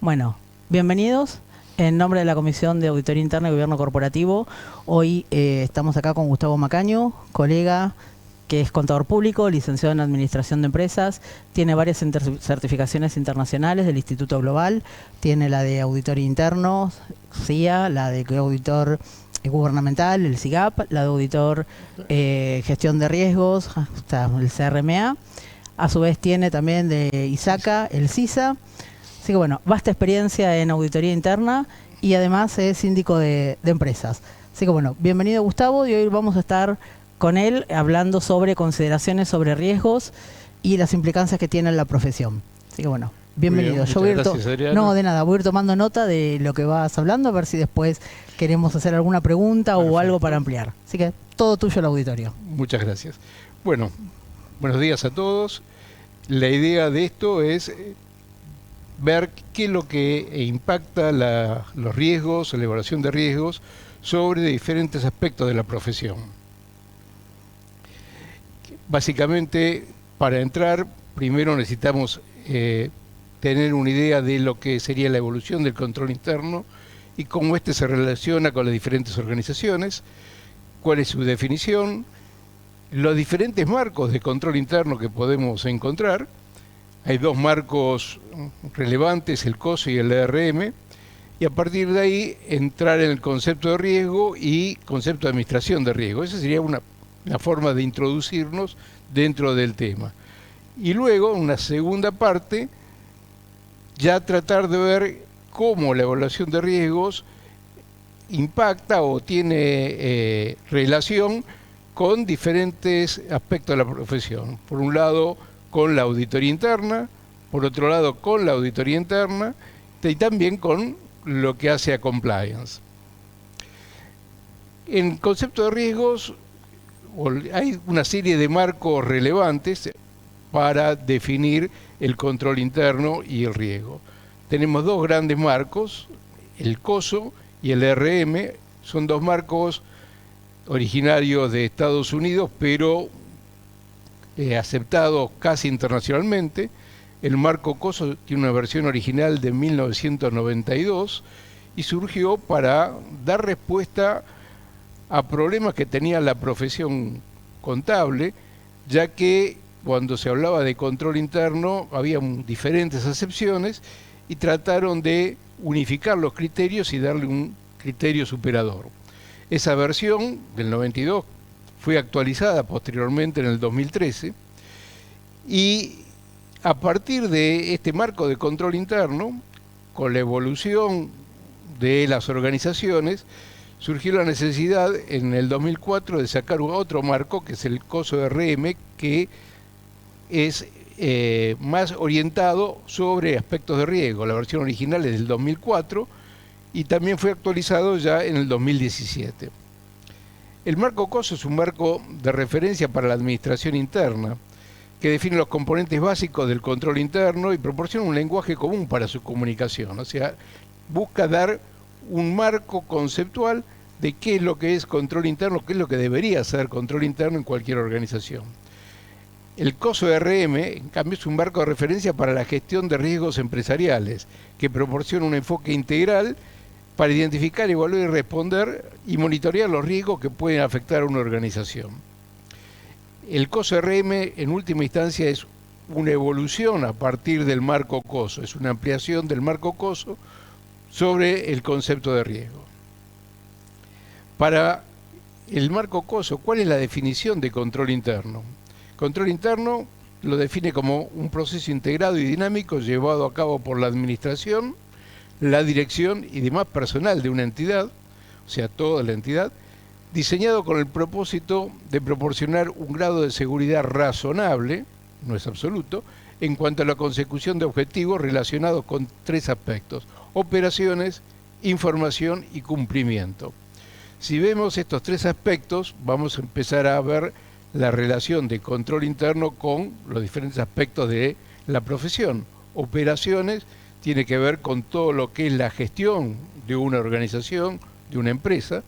Bueno, bienvenidos. En nombre de la Comisión de Auditoría Interna y Gobierno Corporativo, hoy estamos acá con Gustavo Macaño, colega que es contador público, licenciado en Administración de Empresas, tiene varias certificaciones internacionales del Instituto Global, tiene la de Auditor Interno, CIA, la de Auditor Gubernamental, el SIGAP, la de Auditor Gestión de Riesgos, el CRMA. A su vez tiene también de ISACA, el CISA. Así que bueno, vasta experiencia en auditoría interna y además es síndico de empresas. Así que bueno, bienvenido Gustavo, y hoy vamos a estar con él hablando sobre consideraciones sobre riesgos y las implicancias que tiene en la profesión. Así que bueno, bienvenido. Yo voy a ir no, de nada, voy a ir tomando nota de lo que vas hablando, a ver si después queremos hacer alguna pregunta o algo para ampliar. Así que todo tuyo el auditorio. Muchas gracias. Bueno, buenos días a todos. La idea de esto es ver qué es lo que impacta los riesgos, la evaluación de riesgos sobre diferentes aspectos de la profesión. Básicamente, para entrar, primero necesitamos tener una idea de lo que sería la evolución del control interno y cómo éste se relaciona con las diferentes organizaciones, cuál es su definición, los diferentes marcos de control interno que podemos encontrar. Hay dos marcos relevantes, el COSO y el ERM, y a partir de ahí entrar en el concepto de riesgo y concepto de administración de riesgo. Esa sería una forma de introducirnos dentro del tema. Y luego, una segunda parte, ya tratar de ver cómo la evaluación de riesgos impacta o tiene relación con diferentes aspectos de la profesión. Por un lado, con la auditoría interna, por otro lado, con la auditoría interna y también con lo que hace a compliance. En concepto de riesgos, hay una serie de marcos relevantes para definir el control interno y el riesgo. Tenemos dos grandes marcos, el COSO y el ERM. Son dos marcos originarios de Estados Unidos, pero aceptados casi internacionalmente. El marco COSO tiene una versión original de 1992 y surgió para dar respuesta a problemas que tenía la profesión contable, ya que cuando se hablaba de control interno había diferentes acepciones y trataron de unificar los criterios y darle un criterio superador. Esa versión del 92 fue actualizada posteriormente en el 2013 y a partir de este marco de control interno, con la evolución de las organizaciones, surgió la necesidad en el 2004 de sacar otro marco, que es el COSO-RM, que es más orientado sobre aspectos de riesgo. La versión original es del 2004 y también fue actualizado ya en el 2017. El marco COSO es un marco de referencia para la administración interna, que define los componentes básicos del control interno y proporciona un lenguaje común para su comunicación. O sea, busca dar un marco conceptual de qué es lo que es control interno, qué es lo que debería ser control interno en cualquier organización. El COSO-RM, en cambio, es un marco de referencia para la gestión de riesgos empresariales, que proporciona un enfoque integral para identificar, evaluar y responder y monitorear los riesgos que pueden afectar a una organización. El COSO-RM, en última instancia, es una evolución a partir del marco COSO, es una ampliación del marco COSO sobre el concepto de riesgo. Para el marco COSO, ¿cuál es la definición de control interno? Control interno lo define como un proceso integrado y dinámico llevado a cabo por la administración, la dirección y demás personal de una entidad, o sea, toda la entidad, diseñado con el propósito de proporcionar un grado de seguridad razonable, no es absoluto, en cuanto a la consecución de objetivos relacionados con tres aspectos: operaciones, información y cumplimiento. Si vemos estos tres aspectos, vamos a empezar a ver la relación de control interno con los diferentes aspectos de la profesión. Operaciones tiene que ver con todo lo que es la gestión de una organización, de una empresa.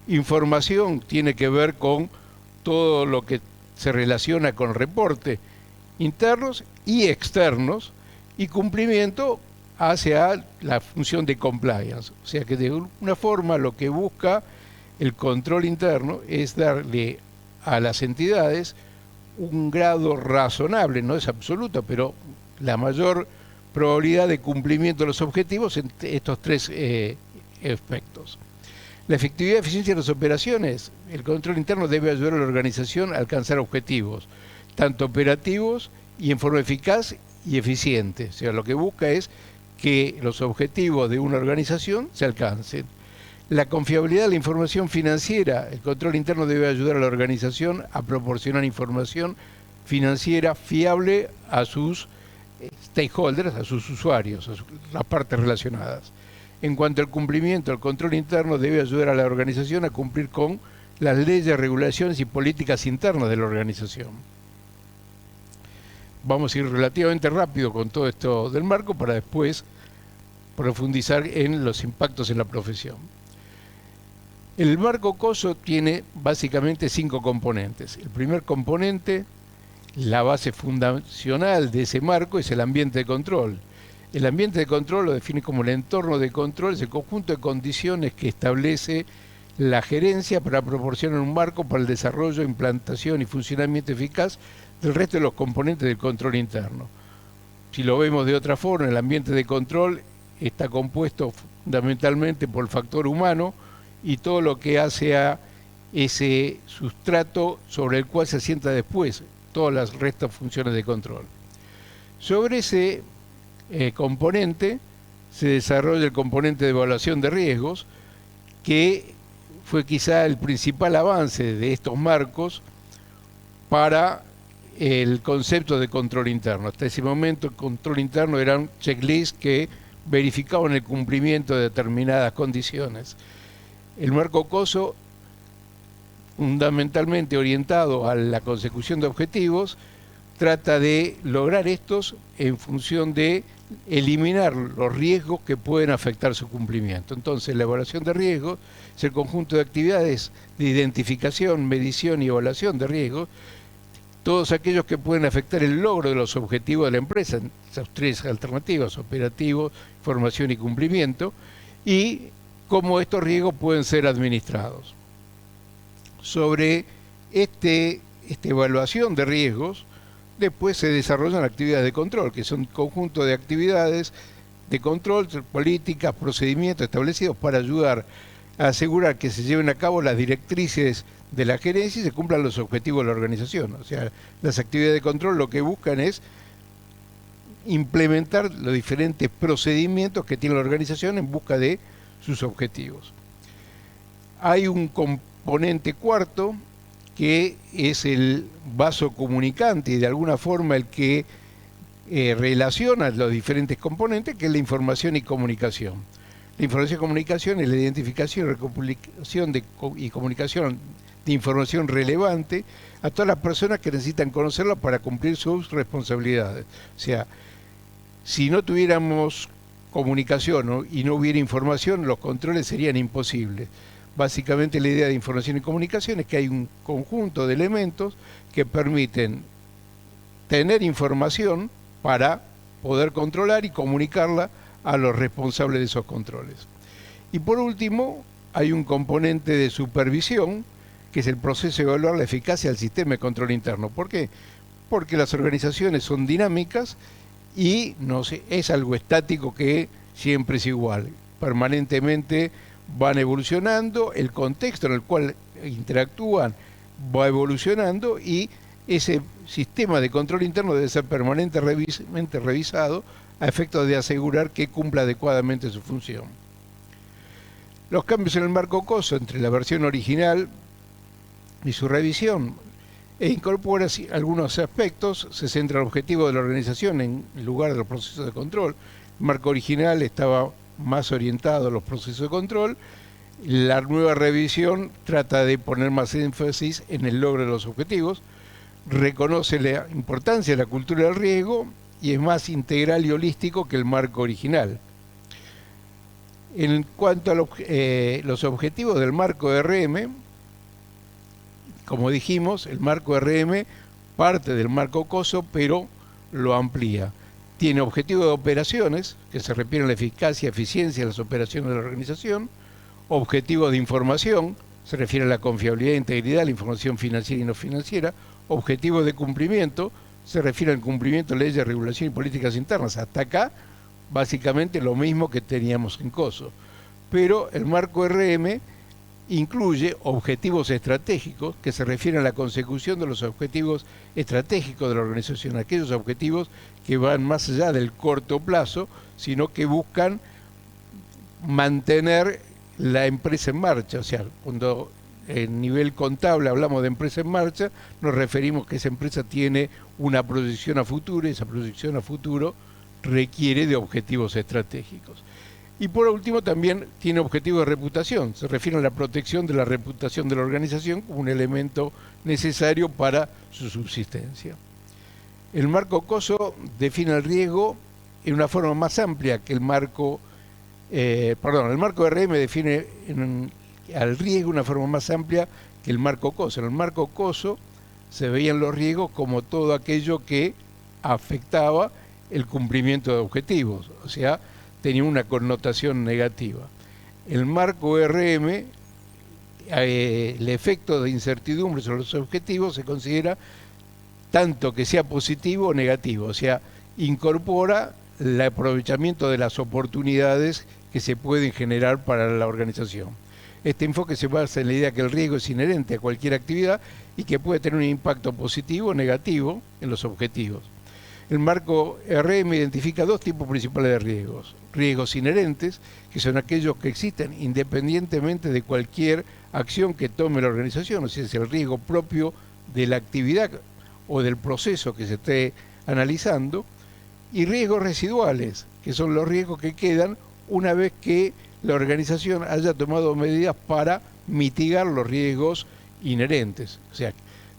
Información tiene que ver con todo lo que se relaciona con reportes internos y externos, y cumplimiento hacia la función de compliance. O sea que de una forma lo que busca el control interno es darle a las entidades un grado razonable, no es absoluto, pero la mayor probabilidad de cumplimiento de los objetivos en estos tres aspectos. La efectividad y eficiencia de las operaciones, el control interno debe ayudar a la organización a alcanzar objetivos, tanto operativos y en forma eficaz y eficiente. O sea, lo que busca es que los objetivos de una organización se alcancen. La confiabilidad de la información financiera, el control interno debe ayudar a la organización a proporcionar información financiera fiable a sus stakeholders, a sus usuarios, a las partes relacionadas. En cuanto al cumplimiento, el control interno debe ayudar a la organización a cumplir con las leyes, regulaciones y políticas internas de la organización. Vamos a ir relativamente rápido con todo esto del marco para después profundizar en los impactos en la profesión. El marco COSO tiene básicamente 5 componentes. El primer componente, la base fundacional de ese marco, es el ambiente de control. El ambiente de control lo define como el entorno de control, es el conjunto de condiciones que establece la gerencia para proporcionar un marco para el desarrollo, implantación y funcionamiento eficaz del resto de los componentes del control interno. Si lo vemos de otra forma, el ambiente de control está compuesto fundamentalmente por el factor humano y todo lo que hace a ese sustrato sobre el cual se asienta después todas las restas funciones de control. Sobre ese componente se desarrolla el componente de evaluación de riesgos, que fue quizá el principal avance de estos marcos para el concepto de control interno. Hasta ese momento el control interno eran checklists que verificaban el cumplimiento de determinadas condiciones. El marco COSO, fundamentalmente orientado a la consecución de objetivos, trata de lograr estos en función de eliminar los riesgos que pueden afectar su cumplimiento. Entonces, la evaluación de riesgos es el conjunto de actividades de identificación, medición y evaluación de riesgos, todos aquellos que pueden afectar el logro de los objetivos de la empresa, esas 3 alternativas: operativo, formación y cumplimiento, y cómo estos riesgos pueden ser administrados. Sobre esta evaluación de riesgos, después se desarrollan actividades de control, que son un conjunto de actividades de control, políticas, procedimientos establecidos para ayudar a asegurar que se lleven a cabo las directrices de la gerencia y se cumplan los objetivos de la organización. O sea, las actividades de control lo que buscan es implementar los diferentes procedimientos que tiene la organización en busca de sus objetivos. Hay un componente cuarto, que es el vaso comunicante y de alguna forma el que relaciona los diferentes componentes, que es la información y comunicación. La información y comunicación es la identificación y recopilación y comunicación de información relevante a todas las personas que necesitan conocerla para cumplir sus responsabilidades. O sea, si no tuviéramos comunicación y no hubiera información, los controles serían imposibles. Básicamente la idea de información y comunicación es que hay un conjunto de elementos que permiten tener información para poder controlar y comunicarla a los responsables de esos controles. Y por último, hay un componente de supervisión, que es el proceso de evaluar la eficacia del sistema de control interno. ¿Por qué? Porque las organizaciones son dinámicas y no es algo estático que siempre es igual. Permanentemente van evolucionando, el contexto en el cual interactúan va evolucionando y ese sistema de control interno debe ser permanentemente revisado a efectos de asegurar que cumpla adecuadamente su función. Los cambios en el marco COSO entre la versión original y su revisión incorpora algunos aspectos, se centra en el objetivo de la organización en lugar de los procesos de control. El marco original estaba más orientado a los procesos de control. La nueva revisión trata de poner más énfasis en el logro de los objetivos, reconoce la importancia de la cultura del riesgo y es más integral y holístico que el marco original. En cuanto a los objetivos del marco RM, como dijimos, el marco RM parte del marco COSO, pero lo amplía. Tiene objetivos de operaciones, que se refieren a la eficacia y eficiencia de las operaciones de la organización. Objetivos de información, se refiere a la confiabilidad e integridad de la información financiera y no financiera. Objetivos de cumplimiento, se refiere al cumplimiento de leyes, regulación y políticas internas. Hasta acá, básicamente lo mismo que teníamos en COSO. Pero el marco RM incluye objetivos estratégicos que se refieren a la consecución de los objetivos estratégicos de la organización, aquellos objetivos que van más allá del corto plazo, sino que buscan mantener la empresa en marcha. O sea, cuando en nivel contable hablamos de empresa en marcha, nos referimos que esa empresa tiene una proyección a futuro, y esa proyección a futuro requiere de objetivos estratégicos. Y por último también tiene objetivos de reputación, se refiere a la protección de la reputación de la organización como un elemento necesario para su subsistencia. El marco COSO define el riesgo en una forma más amplia que el marco, el marco RM define al riesgo de una forma más amplia que el marco COSO. En el marco COSO se veían los riesgos como todo aquello que afectaba el cumplimiento de objetivos, o sea, tenía una connotación negativa. El marco RM, el efecto de incertidumbre sobre los objetivos se considera tanto que sea positivo o negativo, o sea, incorpora el aprovechamiento de las oportunidades que se pueden generar para la organización. Este enfoque se basa en la idea que el riesgo es inherente a cualquier actividad y que puede tener un impacto positivo o negativo en los objetivos. El marco RM identifica dos tipos principales de riesgos. Riesgos inherentes, que son aquellos que existen independientemente de cualquier acción que tome la organización, o sea, es el riesgo propio de la actividad o del proceso que se esté analizando. Y riesgos residuales, que son los riesgos que quedan una vez que la organización haya tomado medidas para mitigar los riesgos inherentes. O sea,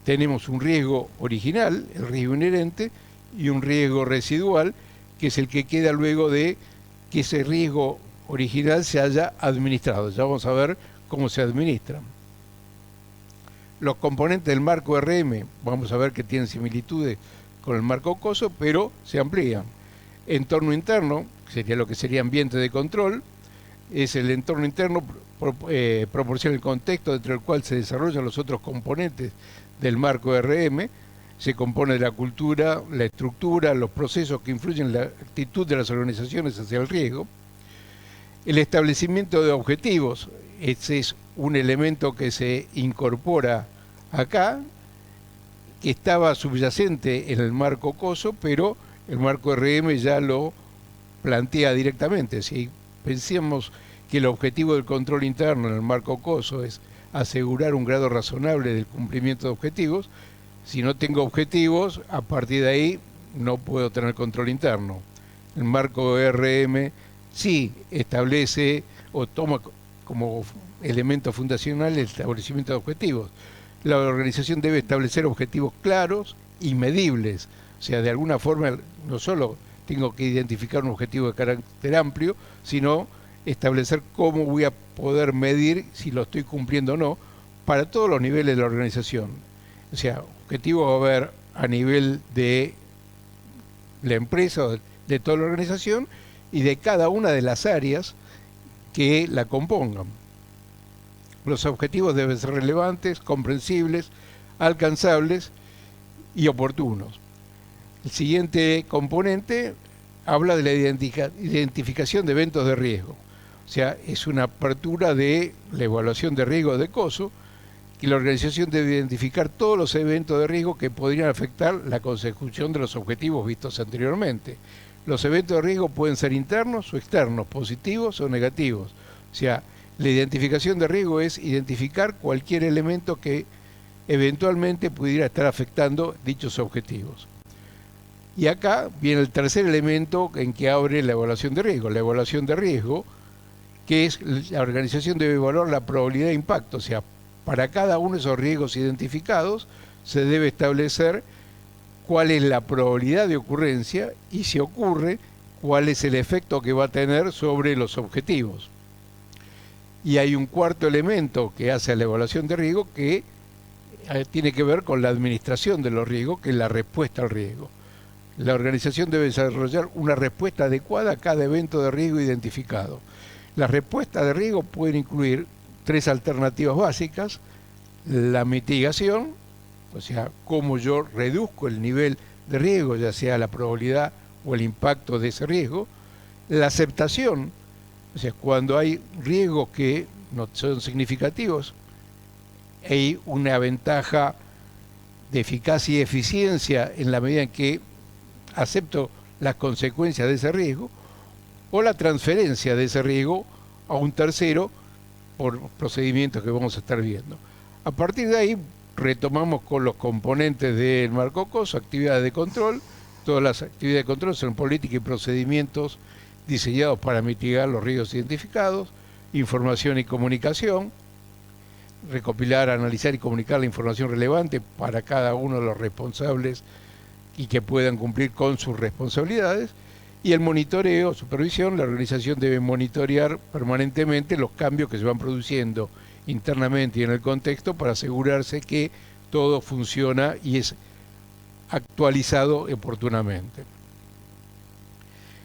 tenemos un riesgo original, el riesgo inherente, y un riesgo residual, que es el que queda luego de que ese riesgo original se haya administrado. Ya vamos a ver cómo se administran. Los componentes del marco RM, vamos a ver que tienen similitudes con el marco COSO, pero se amplían. Entorno interno, que sería lo que sería ambiente de control, es el entorno interno, proporciona el contexto dentro del cual se desarrollan los otros componentes del marco RM. Se compone de la cultura, la estructura, los procesos que influyen en la actitud de las organizaciones hacia el riesgo. El establecimiento de objetivos, ese es un elemento que se incorpora acá, que estaba subyacente en el marco COSO, pero el marco RM ya lo plantea directamente. Si pensamos que el objetivo del control interno en el marco COSO es asegurar un grado razonable del cumplimiento de objetivos, si no tengo objetivos, a partir de ahí no puedo tener control interno. El marco RM sí establece o toma como elemento fundacional el establecimiento de objetivos. La organización debe establecer objetivos claros y medibles. O sea, de alguna forma no solo tengo que identificar un objetivo de carácter amplio, sino establecer cómo voy a poder medir si lo estoy cumpliendo o no para todos los niveles de la organización. O sea, objetivo va a haber a nivel de la empresa, de toda la organización y de cada una de las áreas que la compongan. Los objetivos deben ser relevantes, comprensibles, alcanzables y oportunos. El siguiente componente habla de la identificación de eventos de riesgo. O sea, es una apertura de la evaluación de riesgo de COSO, que la organización debe identificar todos los eventos de riesgo que podrían afectar la consecución de los objetivos vistos anteriormente. Los eventos de riesgo pueden ser internos o externos, positivos o negativos. O sea, la identificación de riesgo es identificar cualquier elemento que eventualmente pudiera estar afectando dichos objetivos. Y acá viene el tercer elemento en que abre la evaluación de riesgo. La evaluación de riesgo, que es la organización debe evaluar la probabilidad de impacto, o sea, para cada uno de esos riesgos identificados se debe establecer cuál es la probabilidad de ocurrencia y si ocurre, cuál es el efecto que va a tener sobre los objetivos. Y hay un cuarto elemento que hace a la evaluación de riesgo que tiene que ver con la administración de los riesgos, que es la respuesta al riesgo. La organización debe desarrollar una respuesta adecuada a cada evento de riesgo identificado. Las respuestas de riesgo pueden incluir 3 alternativas básicas: la mitigación, o sea, cómo yo reduzco el nivel de riesgo, ya sea la probabilidad o el impacto de ese riesgo; la aceptación, o sea, cuando hay riesgos que no son significativos, hay una ventaja de eficacia y eficiencia en la medida en que acepto las consecuencias de ese riesgo; o la transferencia de ese riesgo a un tercero por procedimientos que vamos a estar viendo. A partir de ahí retomamos con los componentes del marco COSO, actividades de control. Todas las actividades de control son políticas y procedimientos diseñados para mitigar los riesgos identificados. Información y comunicación: recopilar, analizar y comunicar la información relevante para cada uno de los responsables y que puedan cumplir con sus responsabilidades. Y el monitoreo, supervisión: la organización debe monitorear permanentemente los cambios que se van produciendo internamente y en el contexto para asegurarse que todo funciona y es actualizado oportunamente.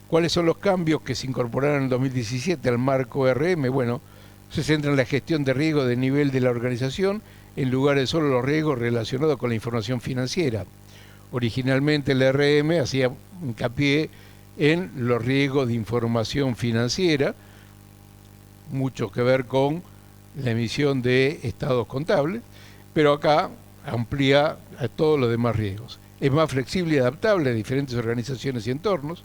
¿Cuáles son los cambios que se incorporaron en 2017 al marco RM? Bueno, se centra en la gestión de riesgo de nivel de la organización en lugar de solo los riesgos relacionados con la información financiera. Originalmente el RM hacía hincapié en los riesgos de información financiera, mucho que ver con la emisión de estados contables, pero acá amplía a todos los demás riesgos. Es más flexible y adaptable a diferentes organizaciones y entornos.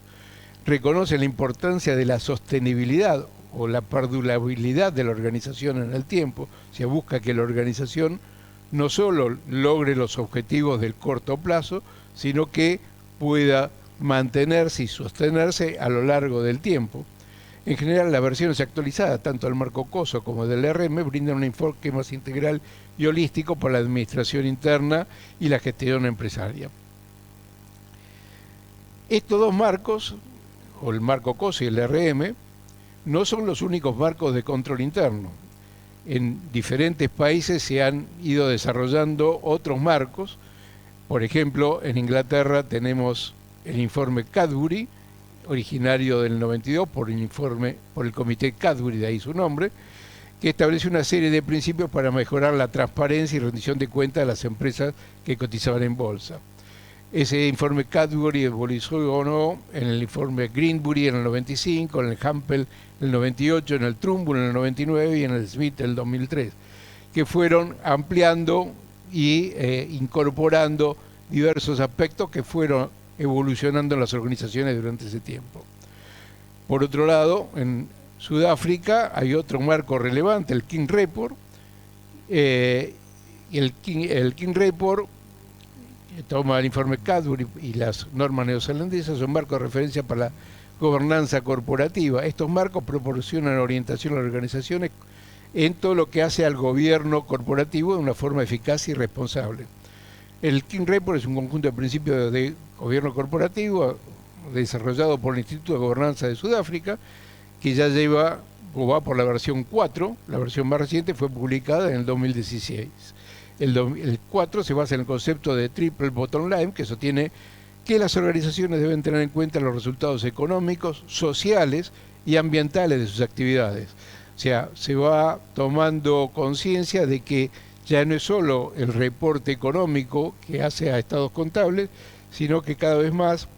Reconoce la importancia de la sostenibilidad o la perdurabilidad de la organización en el tiempo. Se busca que la organización no solo logre los objetivos del corto plazo, sino que pueda mantenerse y sostenerse a lo largo del tiempo. En general, las versiones actualizadas, tanto del marco COSO como del RM, brindan un enfoque más integral y holístico para la administración interna y la gestión empresaria. Estos dos marcos, o el marco COSO y el RM, no son los únicos marcos de control interno. En diferentes países se han ido desarrollando otros marcos. Por ejemplo, en Inglaterra tenemos el informe Cadbury, originario del 92 por el comité Cadbury, de ahí su nombre, que establece una serie de principios para mejorar la transparencia y rendición de cuentas de las empresas que cotizaban en bolsa. Ese informe Cadbury evolucionó en el informe Greenbury en el 95, en el Hampel en el 98, en el Trumbull en el 99 y en el Smith en el 2003, que fueron ampliando y incorporando diversos aspectos que fueron evolucionando en las organizaciones durante ese tiempo. Por otro lado, en Sudáfrica hay otro marco relevante, el King Report. El King Report toma el informe Cadbury y las normas neozelandesas, son marcos de referencia para la gobernanza corporativa. Estos marcos proporcionan orientación a las organizaciones en todo lo que hace al gobierno corporativo de una forma eficaz y responsable. El King Report es un conjunto de principios de gobierno corporativo desarrollado por el Instituto de Gobernanza de Sudáfrica, que ya lleva o va por la versión 4, la versión más reciente fue publicada en el 2016. El 4 se basa en el concepto de triple bottom line, que sostiene que las organizaciones deben tener en cuenta los resultados económicos, sociales y ambientales de sus actividades. O sea, se va tomando conciencia de que ya no es solo el reporte económico que hace a estados contables, sino que cada vez más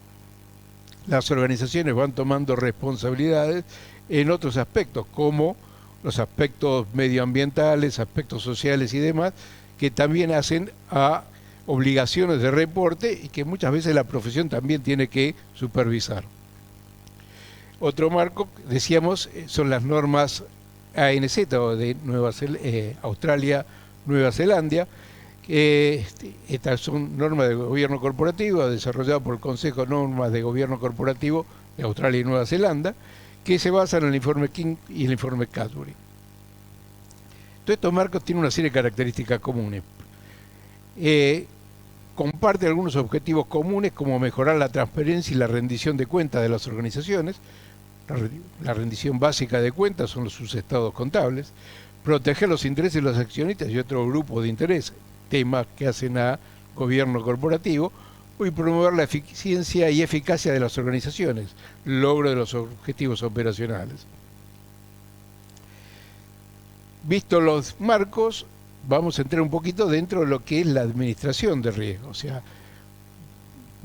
las organizaciones van tomando responsabilidades en otros aspectos, como los aspectos medioambientales, aspectos sociales y demás, que también hacen a obligaciones de reporte y que muchas veces la profesión también tiene que supervisar. Otro marco, decíamos, son las normas ANZ o de Australia, Nueva Zelanda. Estas son normas de gobierno corporativo desarrolladas por el Consejo de Normas de Gobierno Corporativo de Australia y Nueva Zelanda, que se basan en el informe King y el informe Cadbury. Todos estos marcos tienen una serie de características comunes. Comparte algunos objetivos comunes, como mejorar la transparencia y la rendición de cuentas de las organizaciones. La rendición básica de cuentas son sus estados contables. Proteger los intereses de los accionistas y otro grupo de interés, temas que hacen a gobierno corporativo. y promover la eficiencia y eficacia de las organizaciones, logro de los objetivos operacionales. Visto los marcos, vamos a entrar un poquito dentro de lo que es la administración de riesgo. O sea,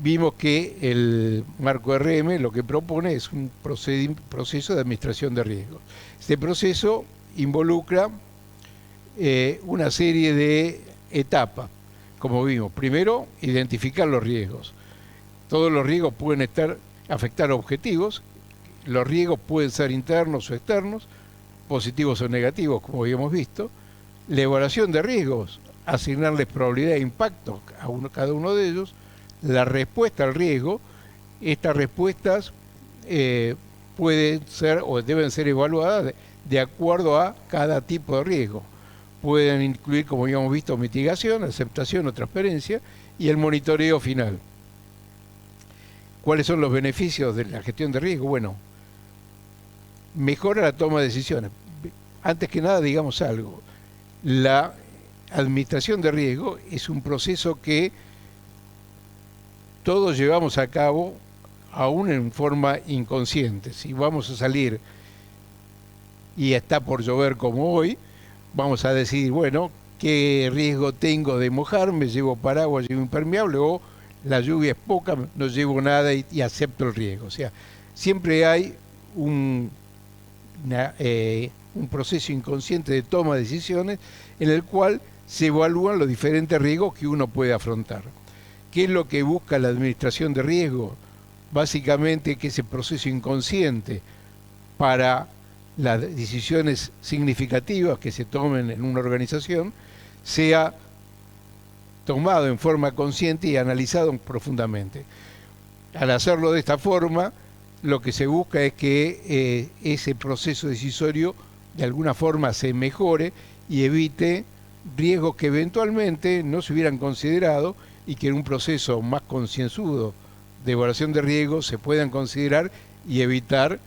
vimos que el marco RM lo que propone es un proceso de administración de riesgo. Este proceso involucra una serie de etapas, como vimos. Primero, identificar los riesgos. Todos los riesgos pueden afectar objetivos. Los riesgos pueden ser internos o externos, positivos o negativos, como habíamos visto. La evaluación de riesgos, asignarles probabilidad de impacto a cada uno de ellos. La respuesta al riesgo, estas respuestas pueden ser o deben ser evaluadas de acuerdo a cada tipo de riesgo. Pueden incluir, como habíamos visto, mitigación, aceptación o transparencia y el monitoreo final. ¿Cuáles son los beneficios de la gestión de riesgo? Bueno, mejora la toma de decisiones. Antes que nada, digamos algo. La administración de riesgo es un proceso que todos llevamos a cabo, aún en forma inconsciente. Si vamos a salir y está por llover como hoy, vamos a decidir, bueno, ¿qué riesgo tengo de mojarme? ¿Llevo paraguas, llevo impermeable? O la lluvia es poca, no llevo nada y acepto el riesgo. O sea, siempre hay un proceso inconsciente de toma de decisiones en el cual se evalúan los diferentes riesgos que uno puede afrontar. ¿Qué es lo que busca la administración de riesgo? Básicamente que ese proceso inconsciente para las decisiones significativas que se tomen en una organización sea tomado en forma consciente y analizado profundamente. Al hacerlo de esta forma, lo que se busca es que ese proceso decisorio de alguna forma se mejore y evite riesgos que eventualmente no se hubieran considerado y que en un proceso más concienzudo de evaluación de riesgos se puedan considerar y evitar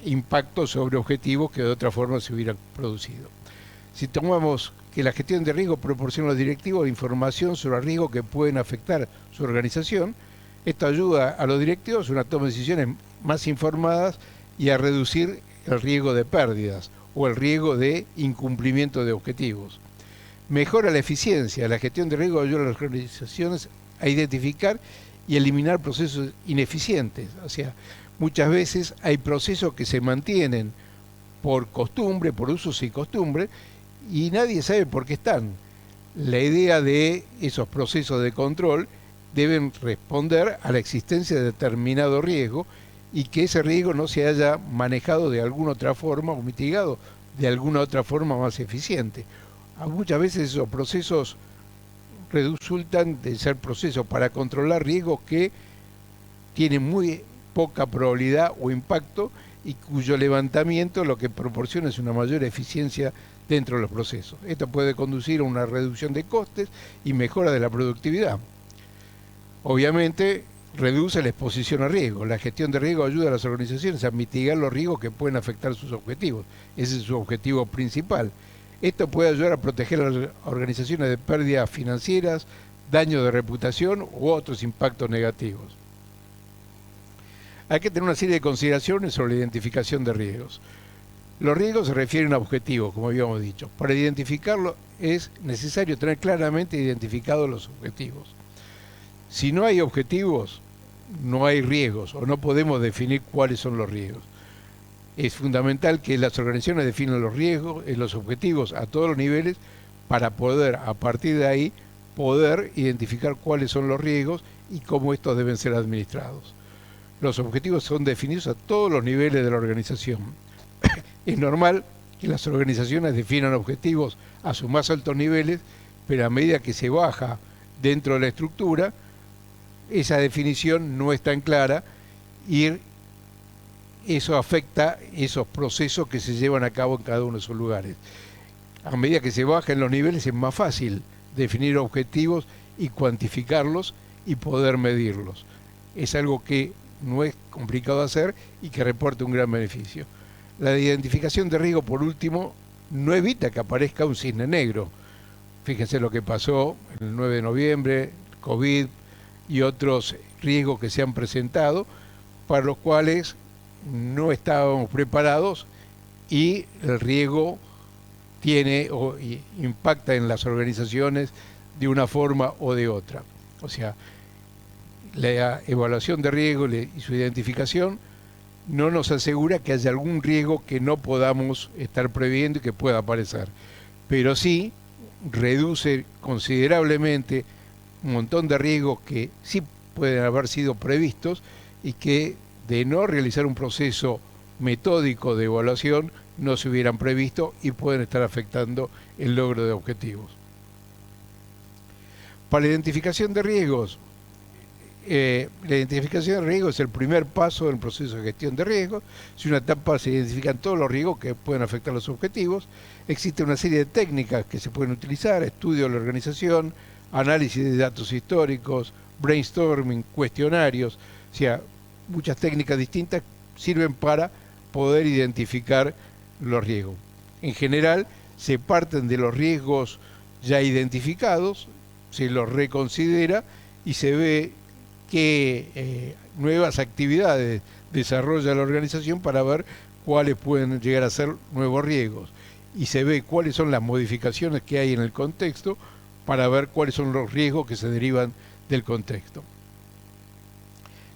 impactos sobre objetivos que de otra forma se hubieran producido. Si tomamos que la gestión de riesgo proporciona a los directivos información sobre riesgos que pueden afectar su organización, esto ayuda a los directivos a una toma de decisiones más informadas y a reducir el riesgo de pérdidas o el riesgo de incumplimiento de objetivos. Mejora la eficiencia. La gestión de riesgo ayuda a las organizaciones a identificar y eliminar procesos ineficientes. O sea, muchas veces hay procesos que se mantienen por costumbre, por usos y costumbres, y nadie sabe por qué están. La idea de esos procesos de control deben responder a la existencia de determinado riesgo y que ese riesgo no se haya manejado de alguna otra forma o mitigado de alguna otra forma más eficiente. Muchas veces esos procesos resultan de ser procesos para controlar riesgos que tienen muy poca probabilidad o impacto y cuyo levantamiento lo que proporciona es una mayor eficiencia dentro de los procesos. Esto puede conducir a una reducción de costes y mejora de la productividad. Obviamente, reduce la exposición a riesgo. La gestión de riesgo ayuda a las organizaciones a mitigar los riesgos que pueden afectar sus objetivos. Ese es su objetivo principal. Esto puede ayudar a proteger a las organizaciones de pérdidas financieras, daño de reputación u otros impactos negativos. Hay que tener una serie de consideraciones sobre la identificación de riesgos. Los riesgos se refieren a objetivos, como habíamos dicho. Para identificarlo es necesario tener claramente identificados los objetivos. Si no hay objetivos, no hay riesgos o no podemos definir cuáles son los riesgos. Es fundamental que las organizaciones definan los riesgos, los objetivos a todos los niveles para poder, a partir de ahí, poder identificar cuáles son los riesgos y cómo estos deben ser administrados. Los objetivos son definidos a todos los niveles de la organización. Es normal que las organizaciones definan objetivos a sus más altos niveles, pero a medida que se baja dentro de la estructura, esa definición no es tan clara y eso afecta esos procesos que se llevan a cabo en cada uno de esos lugares. A medida que se baja en los niveles es más fácil definir objetivos y cuantificarlos y poder medirlos. Es algo que no es complicado hacer y que reporta un gran beneficio. La identificación de riesgo, por último, no evita que aparezca un cisne negro. Fíjense lo que pasó el 9 de noviembre, COVID, y otros riesgos que se han presentado, para los cuales no estábamos preparados y el riesgo tiene o impacta en las organizaciones de una forma o de otra. O sea, la evaluación de riesgo y su identificación no nos asegura que haya algún riesgo que no podamos estar previendo y que pueda aparecer, pero sí reduce considerablemente un montón de riesgos que sí pueden haber sido previstos y que de no realizar un proceso metódico de evaluación no se hubieran previsto y pueden estar afectando el logro de objetivos. Para la identificación de riesgos, la identificación de riesgos es el primer paso del proceso de gestión de riesgos. Si una etapa se identifican todos los riesgos que pueden afectar los objetivos, existe una serie de técnicas que se pueden utilizar: estudio de la organización, análisis de datos históricos, brainstorming, cuestionarios. O sea, muchas técnicas distintas sirven para poder identificar los riesgos. En general, se parten de los riesgos ya identificados, se los reconsidera y se ve qué nuevas actividades desarrolla la organización para ver cuáles pueden llegar a ser nuevos riesgos. Y se ve cuáles son las modificaciones que hay en el contexto para ver cuáles son los riesgos que se derivan del contexto.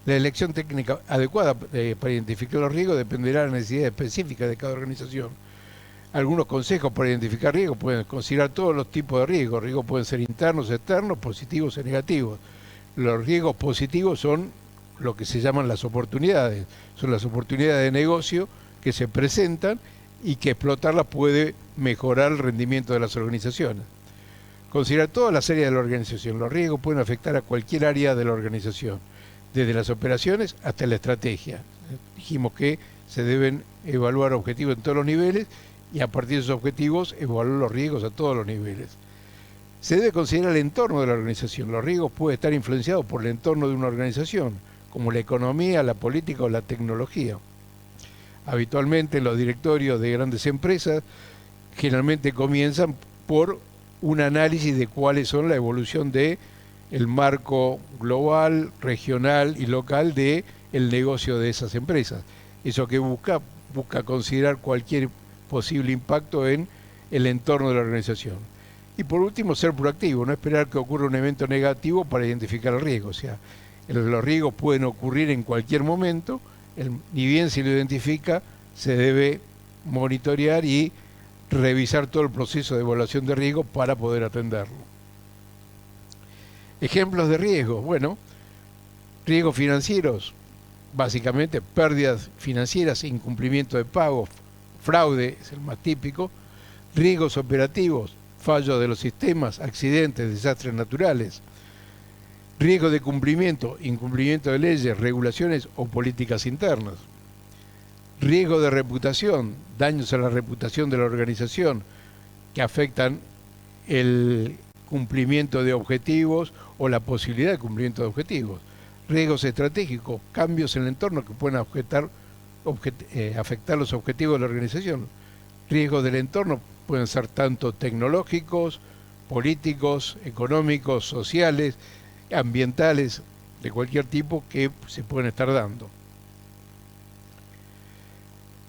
La elección técnica adecuada para identificar los riesgos dependerá de las necesidades específicas de cada organización. Algunos consejos para identificar riesgos: pueden considerar todos los tipos de riesgos. Riesgos pueden ser internos, externos, positivos y negativos. Los riesgos positivos son lo que se llaman las oportunidades. Son las oportunidades de negocio que se presentan y que explotarlas puede mejorar el rendimiento de las organizaciones. Considerar todas las áreas de la organización. Los riesgos pueden afectar a cualquier área de la organización, desde las operaciones hasta la estrategia. Dijimos que se deben evaluar objetivos en todos los niveles y a partir de esos objetivos evaluar los riesgos a todos los niveles. Se debe considerar el entorno de la organización. Los riesgos pueden estar influenciados por el entorno de una organización, como la economía, la política o la tecnología. Habitualmente los directorios de grandes empresas generalmente comienzan por un análisis de cuáles son la evolución de el marco global, regional y local de el negocio de esas empresas. Eso que busca considerar cualquier posible impacto en el entorno de la organización. Y por último, ser proactivo, no esperar que ocurra un evento negativo para identificar el riesgo. O sea, los riesgos pueden ocurrir en cualquier momento, ni bien se lo identifica, se debe monitorear y revisar todo el proceso de evaluación de riesgo para poder atenderlo. Ejemplos de riesgos: bueno, riesgos financieros, básicamente pérdidas financieras, incumplimiento de pagos, fraude es el más típico. Riesgos operativos, fallo de los sistemas, accidentes, desastres naturales. Riesgo de cumplimiento, incumplimiento de leyes, regulaciones o políticas internas. Riesgo de reputación, daños a la reputación de la organización que afectan el cumplimiento de objetivos o la posibilidad de cumplimiento de objetivos. Riesgos estratégicos, cambios en el entorno que pueden afectar los objetivos de la organización. Riesgos del entorno pueden ser tanto tecnológicos, políticos, económicos, sociales, ambientales, de cualquier tipo que se pueden estar dando.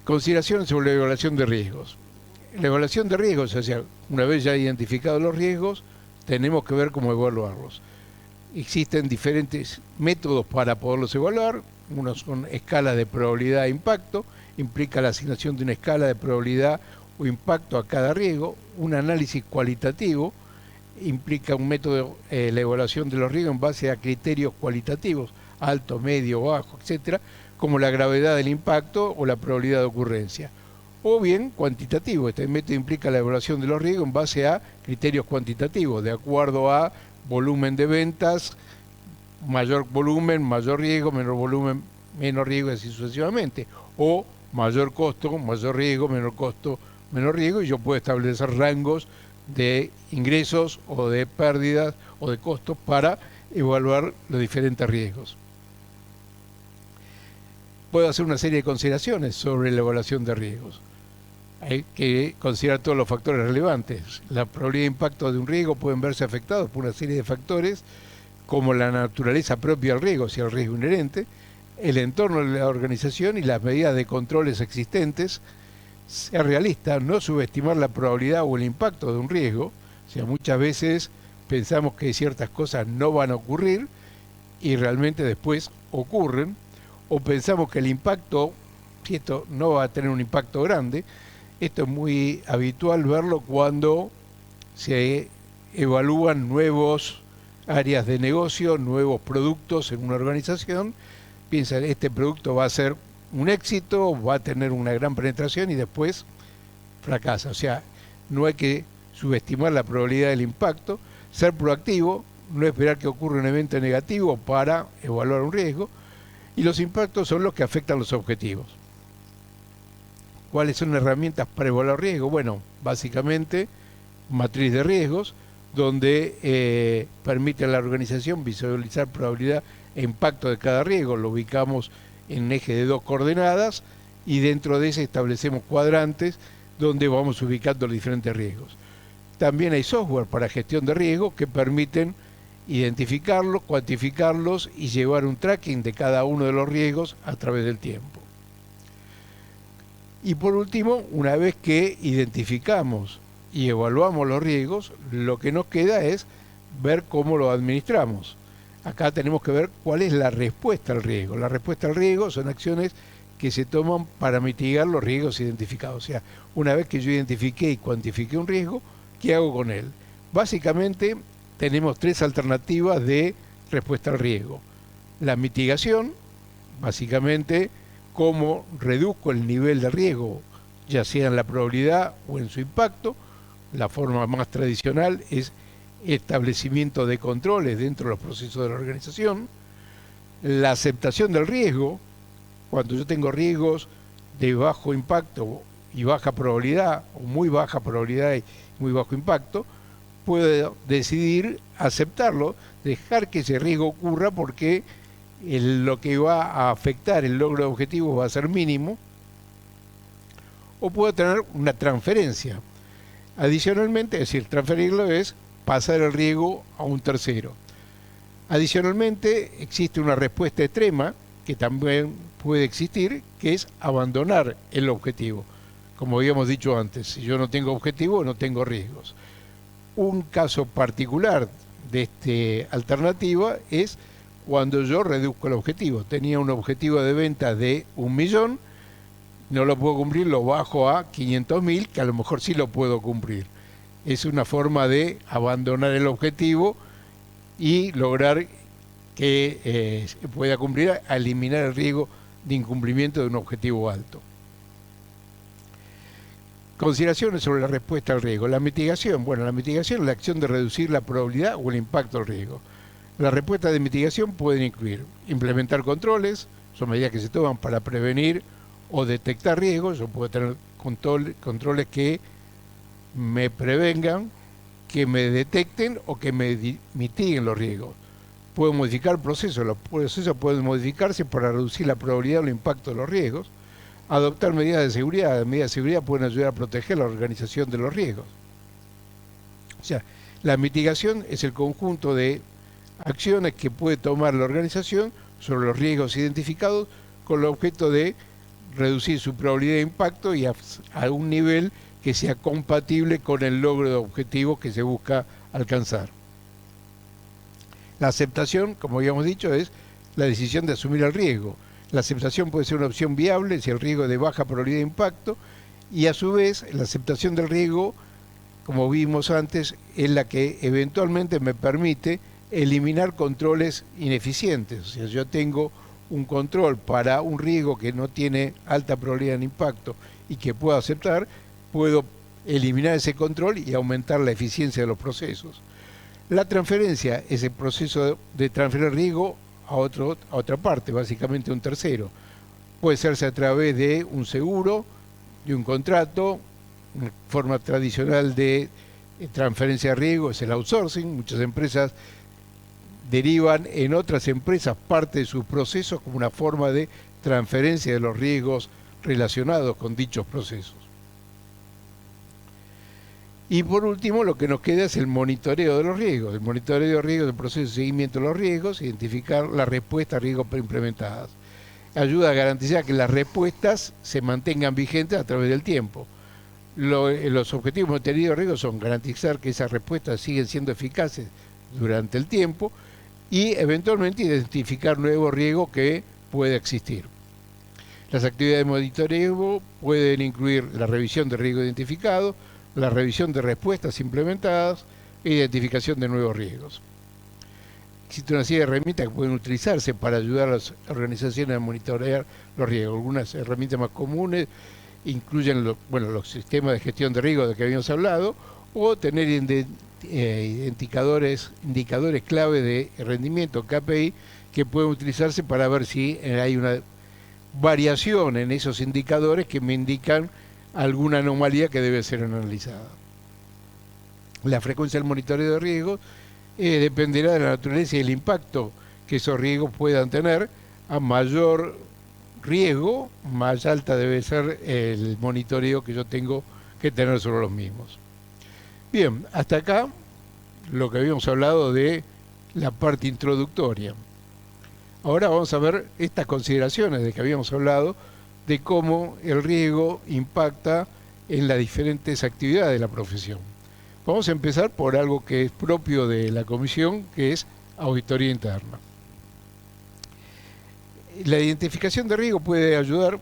Consideraciones sobre la evaluación de riesgos. La evaluación de riesgos, o sea, una vez ya identificados los riesgos, tenemos que ver cómo evaluarlos. Existen diferentes métodos para poderlos evaluar. Unos son escalas de probabilidad e impacto, implica la asignación de una escala de probabilidad o impacto a cada riesgo. Un análisis cualitativo implica un método, la evaluación de los riesgos en base a criterios cualitativos, alto, medio, bajo, etcétera, como la gravedad del impacto o la probabilidad de ocurrencia. O bien cuantitativo, este método implica la evaluación de los riesgos en base a criterios cuantitativos, de acuerdo a volumen de ventas, mayor volumen, mayor riesgo, menor volumen, menos riesgo, y así sucesivamente. O mayor costo, mayor riesgo, menor costo, menor riesgo, y yo puedo establecer rangos de ingresos o de pérdidas o de costos para evaluar los diferentes riesgos. Puedo hacer una serie de consideraciones sobre la evaluación de riesgos. Hay que considerar todos los factores relevantes. La probabilidad de impacto de un riesgo pueden verse afectados por una serie de factores como la naturaleza propia del riesgo, o sea, el riesgo inherente, el entorno de la organización y las medidas de controles existentes. Ser realista, no subestimar la probabilidad o el impacto de un riesgo. O sea, muchas veces pensamos que ciertas cosas no van a ocurrir y realmente después ocurren, o pensamos que el impacto, si esto no va a tener un impacto grande. Esto es muy habitual verlo cuando se evalúan nuevos áreas de negocio, nuevos productos en una organización. Piensan, este producto va a ser un éxito, va a tener una gran penetración y después fracasa. O sea, no hay que subestimar la probabilidad del impacto, ser proactivo, no esperar que ocurra un evento negativo para evaluar un riesgo, y los impactos son los que afectan los objetivos. ¿Cuáles son las herramientas para evaluar riesgo? Bueno, básicamente matriz de riesgos, donde permite a la organización visualizar probabilidad e impacto de cada riesgo. Lo ubicamos en un eje de 2 coordenadas y dentro de ese establecemos cuadrantes donde vamos ubicando los diferentes riesgos. También hay software para gestión de riesgos que permiten identificarlos, cuantificarlos y llevar un tracking de cada uno de los riesgos a través del tiempo. Y por último, una vez que identificamos y evaluamos los riesgos, lo que nos queda es ver cómo lo administramos. Acá tenemos que ver cuál es la respuesta al riesgo. La respuesta al riesgo son acciones que se toman para mitigar los riesgos identificados. O sea, una vez que yo identifiqué y cuantifiqué un riesgo, ¿qué hago con él? Básicamente tenemos 3 alternativas de respuesta al riesgo. La mitigación, básicamente cómo reduzco el nivel de riesgo, ya sea en la probabilidad o en su impacto. La forma más tradicional es establecimiento de controles dentro de los procesos de la organización. La aceptación del riesgo, cuando yo tengo riesgos de bajo impacto y baja probabilidad, o muy baja probabilidad y muy bajo impacto, puedo decidir aceptarlo, dejar que ese riesgo ocurra porque lo que va a afectar el logro de objetivos va a ser mínimo, o puedo tener una transferencia. Adicionalmente, es decir, transferirlo es pasar el riesgo a un tercero. Adicionalmente, existe una respuesta extrema que también puede existir, que es abandonar el objetivo. Como habíamos dicho antes, si yo no tengo objetivo, no tengo riesgos. Un caso particular de esta alternativa es cuando yo reduzco el objetivo. Tenía un objetivo de venta de 1 millón, no lo puedo cumplir, lo bajo a 500.000, que a lo mejor sí lo puedo cumplir. Es una forma de abandonar el objetivo y lograr que se pueda cumplir, a eliminar el riesgo de incumplimiento de un objetivo alto. Consideraciones sobre la respuesta al riesgo. La mitigación. Bueno, la mitigación es la acción de reducir la probabilidad o el impacto del riesgo. Las respuestas de mitigación pueden incluir implementar controles, son medidas que se toman para prevenir o detectar riesgos. Yo puedo tener controles que me prevengan, que me detecten o que me mitiguen los riesgos. Puedo modificar procesos. Los procesos pueden modificarse para reducir la probabilidad o el impacto de los riesgos. Adoptar medidas de seguridad. Las medidas de seguridad pueden ayudar a proteger la organización de los riesgos. O sea, la mitigación es el conjunto de acciones que puede tomar la organización sobre los riesgos identificados con el objeto de reducir su probabilidad de impacto y a un nivel que sea compatible con el logro de objetivos que se busca alcanzar. La aceptación, como habíamos dicho, es la decisión de asumir el riesgo. La aceptación puede ser una opción viable si el riesgo es de baja probabilidad de impacto, y a su vez la aceptación del riesgo, como vimos antes, es la que eventualmente me permite eliminar controles ineficientes. O sea, yo tengo un control para un riesgo que no tiene alta probabilidad de impacto y que puedo aceptar, puedo eliminar ese control y aumentar la eficiencia de los procesos. La transferencia es el proceso de transferir riesgo a otra parte, básicamente a un tercero. Puede hacerse a través de un seguro, de un contrato. Una forma tradicional de transferencia de riesgo es el outsourcing. Muchas empresas derivan en otras empresas parte de sus procesos como una forma de transferencia de los riesgos relacionados con dichos procesos. Y por último, lo que nos queda es el monitoreo de los riesgos. El monitoreo de riesgos es el proceso de seguimiento de los riesgos, identificar las respuestas a riesgos implementadas. Ayuda a garantizar que las respuestas se mantengan vigentes a través del tiempo. Los objetivos de monitoreo de riesgos son garantizar que esas respuestas siguen siendo eficaces durante el tiempo y eventualmente identificar nuevos riesgos que pueda existir. Las actividades de monitoreo pueden incluir la revisión de riesgos identificados, la revisión de respuestas implementadas e identificación de nuevos riesgos. Existe una serie de herramientas que pueden utilizarse para ayudar a las organizaciones a monitorear los riesgos. Algunas herramientas más comunes incluyen los sistemas de gestión de riesgos de que habíamos hablado, o tener indicadores clave de rendimiento, KPI, que pueden utilizarse para ver si hay una variación en esos indicadores que me indican alguna anomalía que debe ser analizada. La frecuencia del monitoreo de riesgos dependerá de la naturaleza y el impacto que esos riesgos puedan tener. A mayor riesgo, más alta debe ser el monitoreo que yo tengo que tener sobre los mismos. Bien, hasta acá lo que habíamos hablado de la parte introductoria. Ahora vamos a ver estas consideraciones de que habíamos hablado, de cómo el riesgo impacta en las diferentes actividades de la profesión. Vamos a empezar por algo que es propio de la comisión, que es auditoría interna. La identificación de riesgo puede ayudar,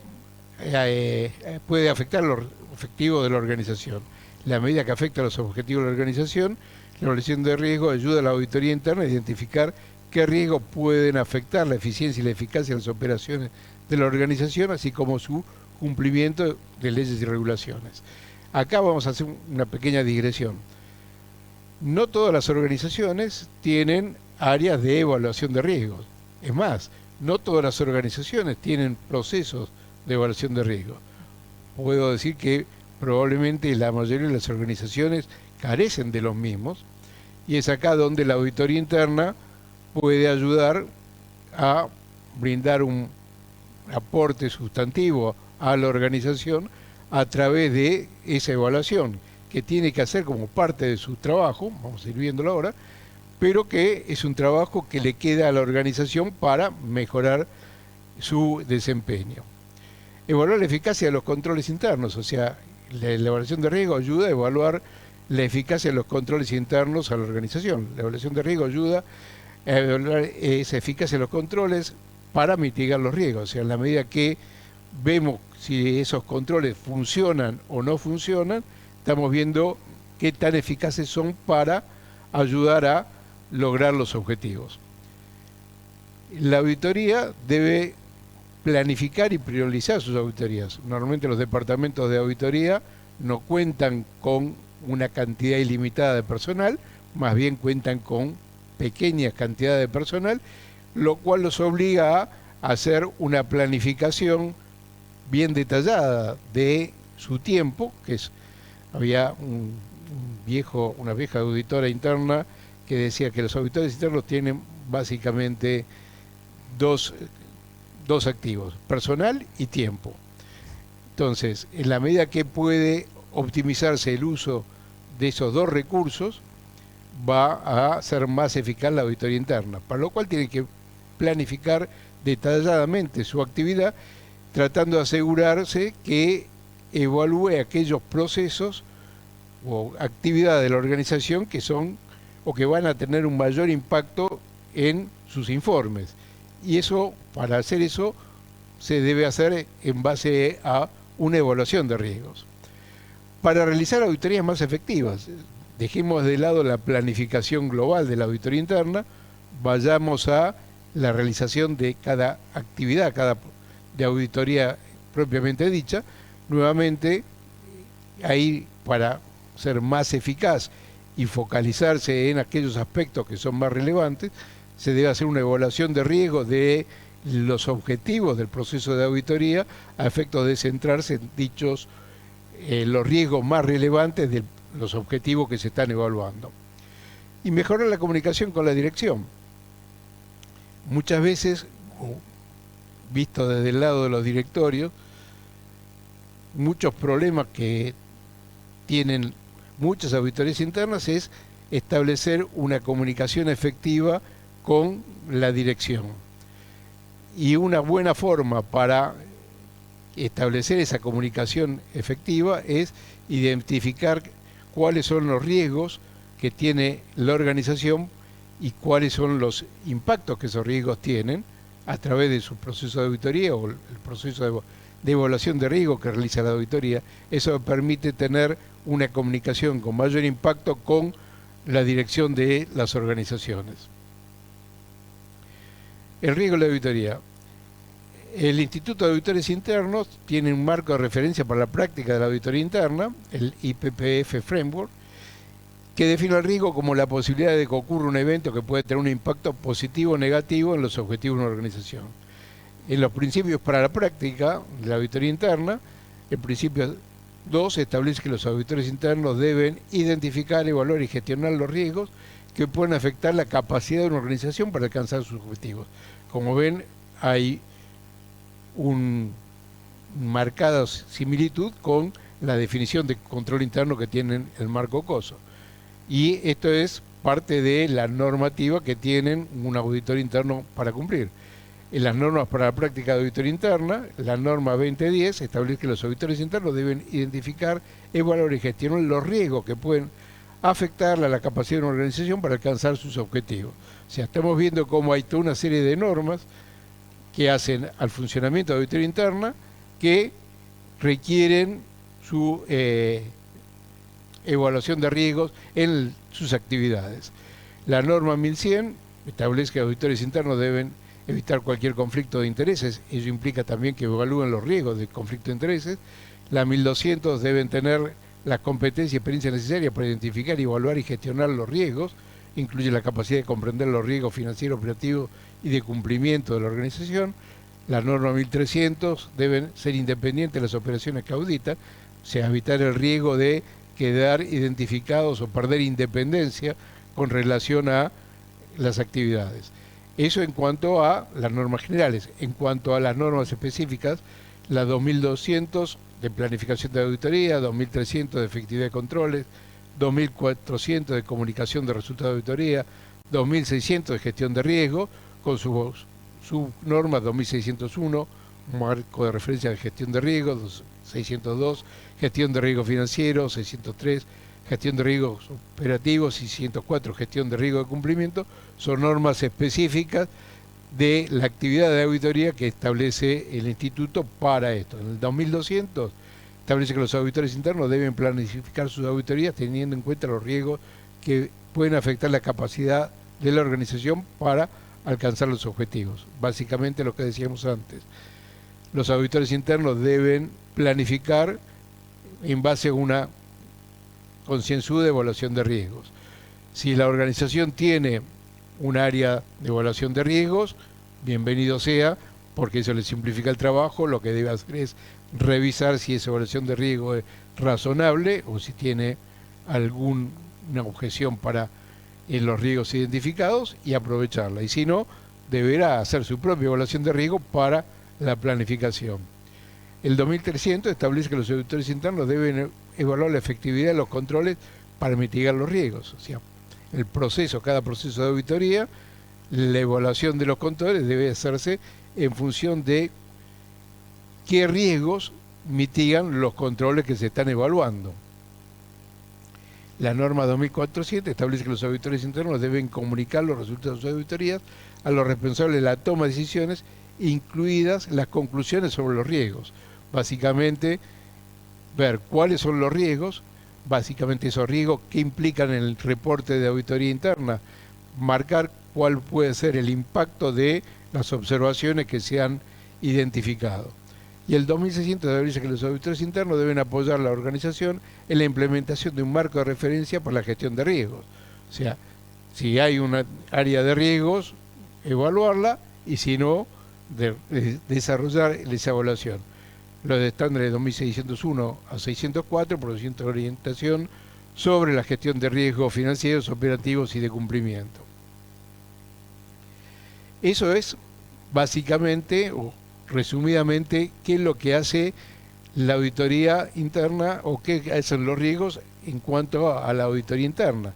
puede afectar los objetivos de la organización. La medida que afecta a los objetivos de la organización, la evaluación de riesgo ayuda a la auditoría interna a identificar qué riesgos pueden afectar la eficiencia y la eficacia de las operaciones de la organización, así como su cumplimiento de leyes y regulaciones. Acá vamos a hacer una pequeña digresión. No todas las organizaciones tienen áreas de evaluación de riesgos. Es más, no todas las organizaciones tienen procesos de evaluación de riesgos. Puedo decir que probablemente la mayoría de las organizaciones carecen de los mismos, y es acá donde la auditoría interna puede ayudar a brindar un aporte sustantivo a la organización a través de esa evaluación que tiene que hacer como parte de su trabajo, vamos a ir viéndolo ahora, pero que es un trabajo que le queda a la organización para mejorar su desempeño. Evaluar la eficacia de los controles internos, o sea, la evaluación de riesgo ayuda a evaluar la eficacia de los controles internos a la organización. La evaluación de riesgo ayuda a evaluar esa eficacia de los controles para mitigar los riesgos. O sea, en la medida que vemos si esos controles funcionan o no funcionan, estamos viendo qué tan eficaces son para ayudar a lograr los objetivos. La auditoría debe planificar y priorizar sus auditorías. Normalmente los departamentos de auditoría no cuentan con una cantidad ilimitada de personal, más bien cuentan con pequeñas cantidades de personal, lo cual los obliga a hacer una planificación bien detallada de su tiempo, había una vieja auditora interna que decía que los auditores internos tienen básicamente dos activos, personal y tiempo. Entonces, en la medida que puede optimizarse el uso de esos dos recursos, va a ser más eficaz la auditoría interna, para lo cual tiene que planificar detalladamente su actividad, tratando de asegurarse que evalúe aquellos procesos o actividades de la organización que son o que van a tener un mayor impacto en sus informes. Y eso, para hacer eso, se debe hacer en base a una evaluación de riesgos. Para realizar auditorías más efectivas, dejemos de lado la planificación global de la auditoría interna, vayamos a la realización de cada actividad, de auditoría propiamente dicha. Nuevamente, ahí para ser más eficaz y focalizarse en aquellos aspectos que son más relevantes, se debe hacer una evaluación de riesgo de los objetivos del proceso de auditoría a efectos de centrarse en dichos los riesgos más relevantes de los objetivos que se están evaluando. Y mejorar la comunicación con la dirección. Muchas veces, visto desde el lado de los directorios, muchos problemas que tienen muchas auditorías internas es establecer una comunicación efectiva con la dirección. Y una buena forma para establecer esa comunicación efectiva es identificar cuáles son los riesgos que tiene la organización y cuáles son los impactos que esos riesgos tienen a través de su proceso de auditoría o el proceso de evaluación de riesgo que realiza la auditoría. Eso permite tener una comunicación con mayor impacto con la dirección de las organizaciones. El riesgo de la auditoría. El Instituto de Auditores Internos tiene un marco de referencia para la práctica de la auditoría interna, el IPPF Framework, que define el riesgo como la posibilidad de que ocurra un evento que puede tener un impacto positivo o negativo en los objetivos de una organización. En los principios para la práctica de la auditoría interna, el principio 2 establece que los auditores internos deben identificar, evaluar y gestionar los riesgos que pueden afectar la capacidad de una organización para alcanzar sus objetivos. Como ven, hay una marcada similitud con la definición de control interno que tienen el marco COSO. Y esto es parte de la normativa que tienen un auditor interno para cumplir. En las normas para la práctica de auditoría interna, la norma 2010 establece que los auditores internos deben identificar, evaluar y gestionar los riesgos que pueden afectar a la capacidad de una organización para alcanzar sus objetivos. O sea, estamos viendo cómo hay toda una serie de normas que hacen al funcionamiento de auditoría interna que requieren su evaluación de riesgos en sus actividades. La norma 1100 establece que auditores internos deben evitar cualquier conflicto de intereses. Ello implica también que evalúen los riesgos de conflicto de intereses. La 1200 deben tener la competencia y experiencia necesaria para identificar, evaluar y gestionar los riesgos. Incluye la capacidad de comprender los riesgos financieros, operativos y de cumplimiento de la organización. La norma 1300 deben ser independientes de las operaciones que auditan, o sea, evitar el riesgo de quedar identificados o perder independencia con relación a las actividades. Eso en cuanto a las normas generales. En cuanto a las normas específicas, la 2200 de planificación de auditoría, 2300 de efectividad de controles, 2400 de comunicación de resultados de auditoría, 2600 de gestión de riesgo, con sus subnormas 2601, marco de referencia de gestión de riesgo, 602, gestión de riesgo financiero, 603, gestión de riesgos operativos y 604, gestión de riesgo de cumplimiento, son normas específicas de la actividad de auditoría que establece el instituto para esto. En el 2200 establece que los auditores internos deben planificar sus auditorías teniendo en cuenta los riesgos que pueden afectar la capacidad de la organización para alcanzar los objetivos. Básicamente lo que decíamos antes. Los auditores internos deben planificar en base a una concienzuda evaluación de riesgos. Si la organización tiene un área de evaluación de riesgos, bienvenido sea, porque eso le simplifica el trabajo. Lo que debe hacer es revisar si esa evaluación de riesgo es razonable o si tiene alguna objeción para los riesgos identificados y aprovecharla. Y si no, deberá hacer su propia evaluación de riesgo para la planificación. El 2300 establece que los auditores internos deben evaluar la efectividad de los controles para mitigar los riesgos. O sea, el proceso, cada proceso de auditoría, la evaluación de los controles debe hacerse en función de qué riesgos mitigan los controles que se están evaluando. La norma 2407 establece que los auditores internos deben comunicar los resultados de sus auditorías a los responsables de la toma de decisiones, incluidas las conclusiones sobre los riesgos. Básicamente, ver cuáles son los riesgos, básicamente esos riesgos que implican en el reporte de auditoría interna, marcar cuál puede ser el impacto de las observaciones que se han identificado. Y el 2600 establece que los auditores internos deben apoyar a la organización en la implementación de un marco de referencia para la gestión de riesgos. O sea, si hay una área de riesgos, evaluarla, y si no, desarrollar esa evaluación. Los estándares de 2601 a 604 produciendo orientación sobre la gestión de riesgos financieros, operativos y de cumplimiento. Eso es básicamente, o resumidamente, qué es lo que hace la auditoría interna o qué hacen los riesgos en cuanto a la auditoría interna,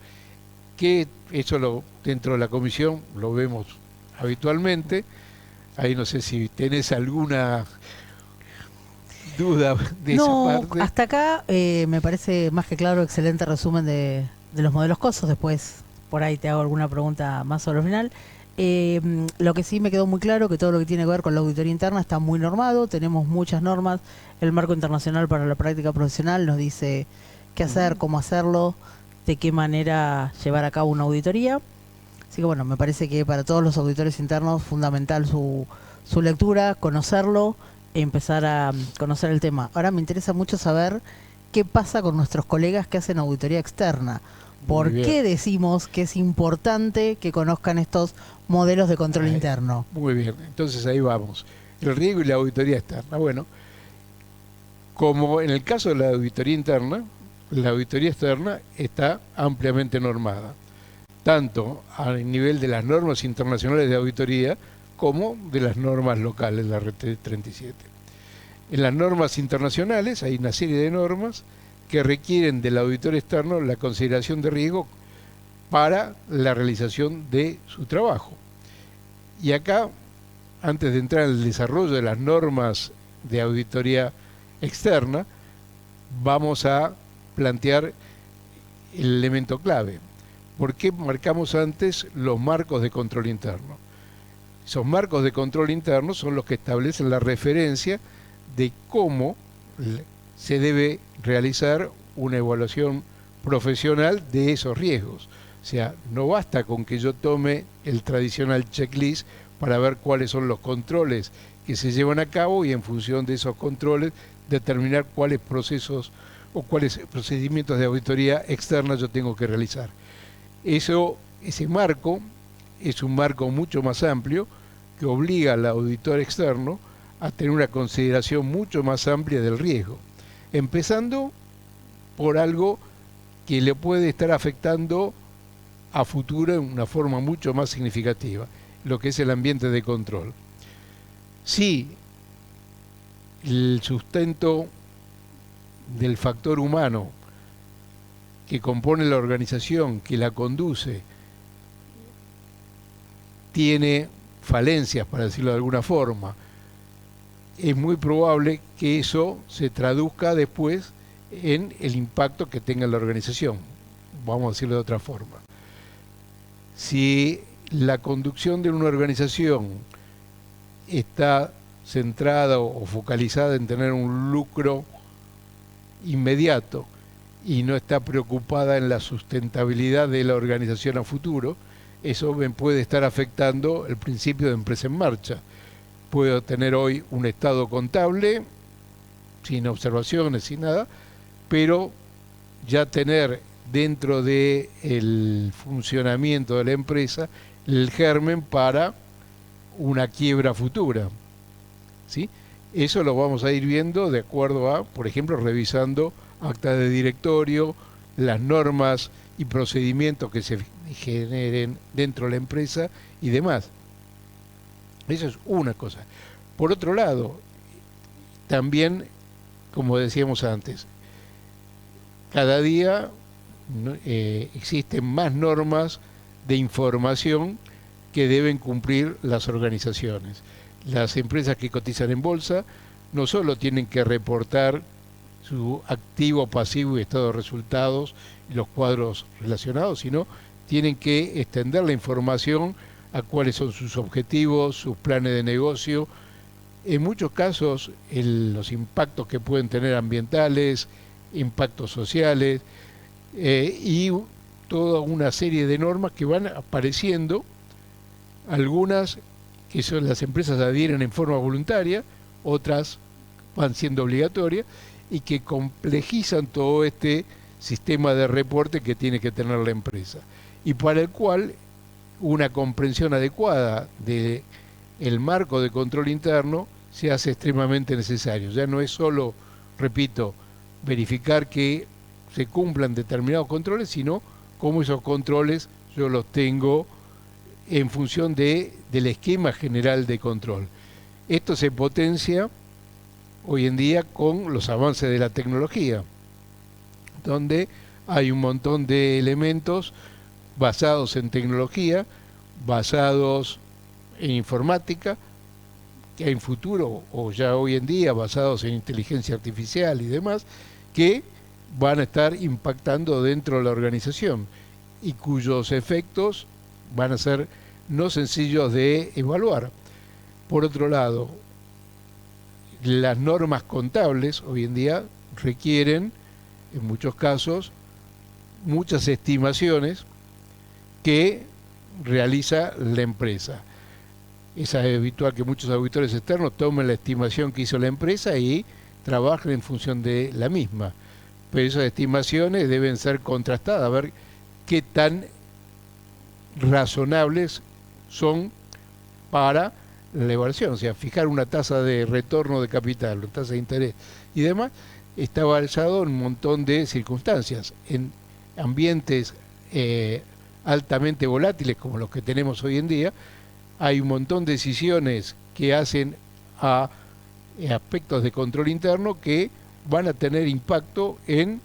que eso dentro de la comisión lo vemos habitualmente. Ahí no sé si tenés alguna duda de esa parte. Hasta acá me parece más que claro, excelente resumen de los modelos COSOS. Después por ahí te hago alguna pregunta más sobre el final. Lo que sí me quedó muy claro que todo lo que tiene que ver con la auditoría interna está muy normado, tenemos muchas normas. El marco internacional para la práctica profesional nos dice qué hacer, cómo hacerlo, de qué manera llevar a cabo una auditoría. Así que bueno, me parece que para todos los auditores internos fundamental su lectura, conocerlo e empezar a conocer el tema. Ahora me interesa mucho saber qué pasa con nuestros colegas que hacen auditoría externa. ¿Por qué decimos que es importante que conozcan estos modelos de control interno? Muy bien, entonces ahí vamos. El riesgo y la auditoría externa. Bueno, como en el caso de la auditoría interna, la auditoría externa está ampliamente normada, tanto a nivel de las normas internacionales de auditoría como de las normas locales, la RT 37. En las normas internacionales hay una serie de normas que requieren del auditor externo la consideración de riesgo para la realización de su trabajo. Y acá, antes de entrar en el desarrollo de las normas de auditoría externa, vamos a plantear el elemento clave. ¿Por qué marcamos antes los marcos de control interno? Esos marcos de control interno son los que establecen la referencia de cómo se debe realizar una evaluación profesional de esos riesgos. O sea, no basta con que yo tome el tradicional checklist para ver cuáles son los controles que se llevan a cabo y en función de esos controles determinar cuáles procesos o cuáles procedimientos de auditoría externa yo tengo que realizar. Ese marco es un marco mucho más amplio que obliga al auditor externo a tener una consideración mucho más amplia del riesgo, empezando por algo que le puede estar afectando a futuro en una forma mucho más significativa, lo que es el ambiente de control. Si el sustento del factor humano que compone la organización, que la conduce, tiene falencias, para decirlo de alguna forma, es muy probable que eso se traduzca después en el impacto que tenga la organización. Vamos a decirlo de otra forma. Si la conducción de una organización está centrada o focalizada en tener un lucro inmediato y no está preocupada en la sustentabilidad de la organización a futuro, eso me puede estar afectando el principio de empresa en marcha. Puedo tener hoy un estado contable sin observaciones, sin nada, pero ya tener dentro del funcionamiento de la empresa el germen para una quiebra futura, ¿sí? Eso lo vamos a ir viendo de acuerdo a, por ejemplo, revisando actas de directorio, las normas y procedimientos que se generen dentro de la empresa y demás. Eso es una cosa. Por otro lado, también, como decíamos antes, cada día existen más normas de información que deben cumplir las organizaciones. Las empresas que cotizan en bolsa no solo tienen que reportar su activo, pasivo y estado de resultados y los cuadros relacionados, sino tienen que extender la información a cuáles son sus objetivos, sus planes de negocio, en muchos casos los impactos que pueden tener ambientales, impactos sociales y toda una serie de normas que van apareciendo, algunas que son las empresas adhieren en forma voluntaria, otras van siendo obligatorias y que complejizan todo este sistema de reporte que tiene que tener la empresa y para el cual una comprensión adecuada del marco de control interno se hace extremadamente necesario. Ya no es solo, repito, verificar que se cumplan determinados controles, sino cómo esos controles yo los tengo en función del esquema general de control. Esto se potencia hoy en día con los avances de la tecnología, donde hay un montón de elementos basados en tecnología, basados en informática, que en futuro o ya hoy en día basados en inteligencia artificial y demás, que van a estar impactando dentro de la organización y cuyos efectos van a ser no sencillos de evaluar. Por otro lado, las normas contables hoy en día requieren, en muchos casos, muchas estimaciones que realiza la empresa. Es habitual que muchos auditores externos tomen la estimación que hizo la empresa y trabajen en función de la misma. Pero esas estimaciones deben ser contrastadas, a ver qué tan razonables son para la evaluación. O sea, fijar una tasa de retorno de capital, una tasa de interés y demás, está basado en un montón de circunstancias. En ambientes altamente volátiles como los que tenemos hoy en día, hay un montón de decisiones que hacen a aspectos de control interno que van a tener impacto en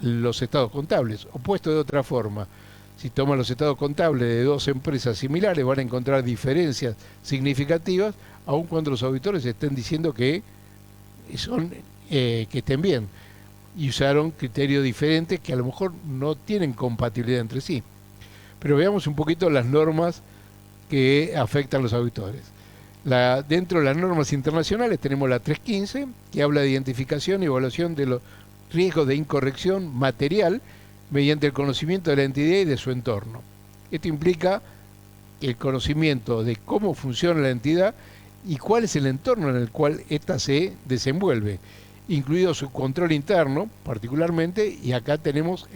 los estados contables. O puesto de otra forma, si toman los estados contables de dos empresas similares, van a encontrar diferencias significativas, aun cuando los auditores estén diciendo que estén bien, y usaron criterios diferentes que a lo mejor no tienen compatibilidad entre sí. Pero veamos un poquito las normas que afectan a los auditores. Dentro de las normas internacionales tenemos la 315, que habla de identificación y evaluación de los riesgos de incorrección material mediante el conocimiento de la entidad y de su entorno. Esto implica el conocimiento de cómo funciona la entidad y cuál es el entorno en el cual ésta se desenvuelve, incluido su control interno particularmente, y acá tenemos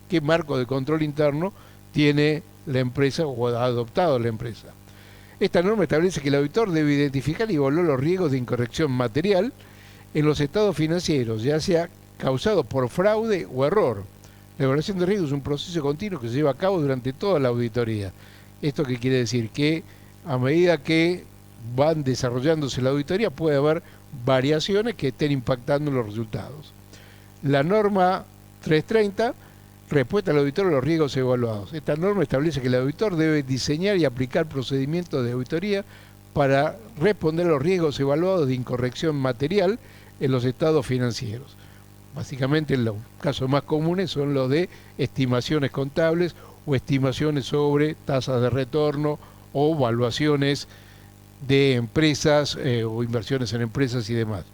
qué marco de control interno tiene la empresa o ha adoptado la empresa. Esta norma establece que el auditor debe identificar y evaluar los riesgos de incorrección material en los estados financieros, ya sea causado por fraude o error. La evaluación de riesgos es un proceso continuo que se lleva a cabo durante toda la auditoría. ¿Esto qué quiere decir? Que a medida que van desarrollándose la auditoría puede haber variaciones que estén impactando en los resultados. La norma 330 respuesta al auditor a los riesgos evaluados. Esta norma establece que el auditor debe diseñar y aplicar procedimientos de auditoría para responder a los riesgos evaluados de incorrección material en los estados financieros. Básicamente los casos más comunes son los de estimaciones contables o estimaciones sobre tasas de retorno o valuaciones de empresas o inversiones en empresas y demás.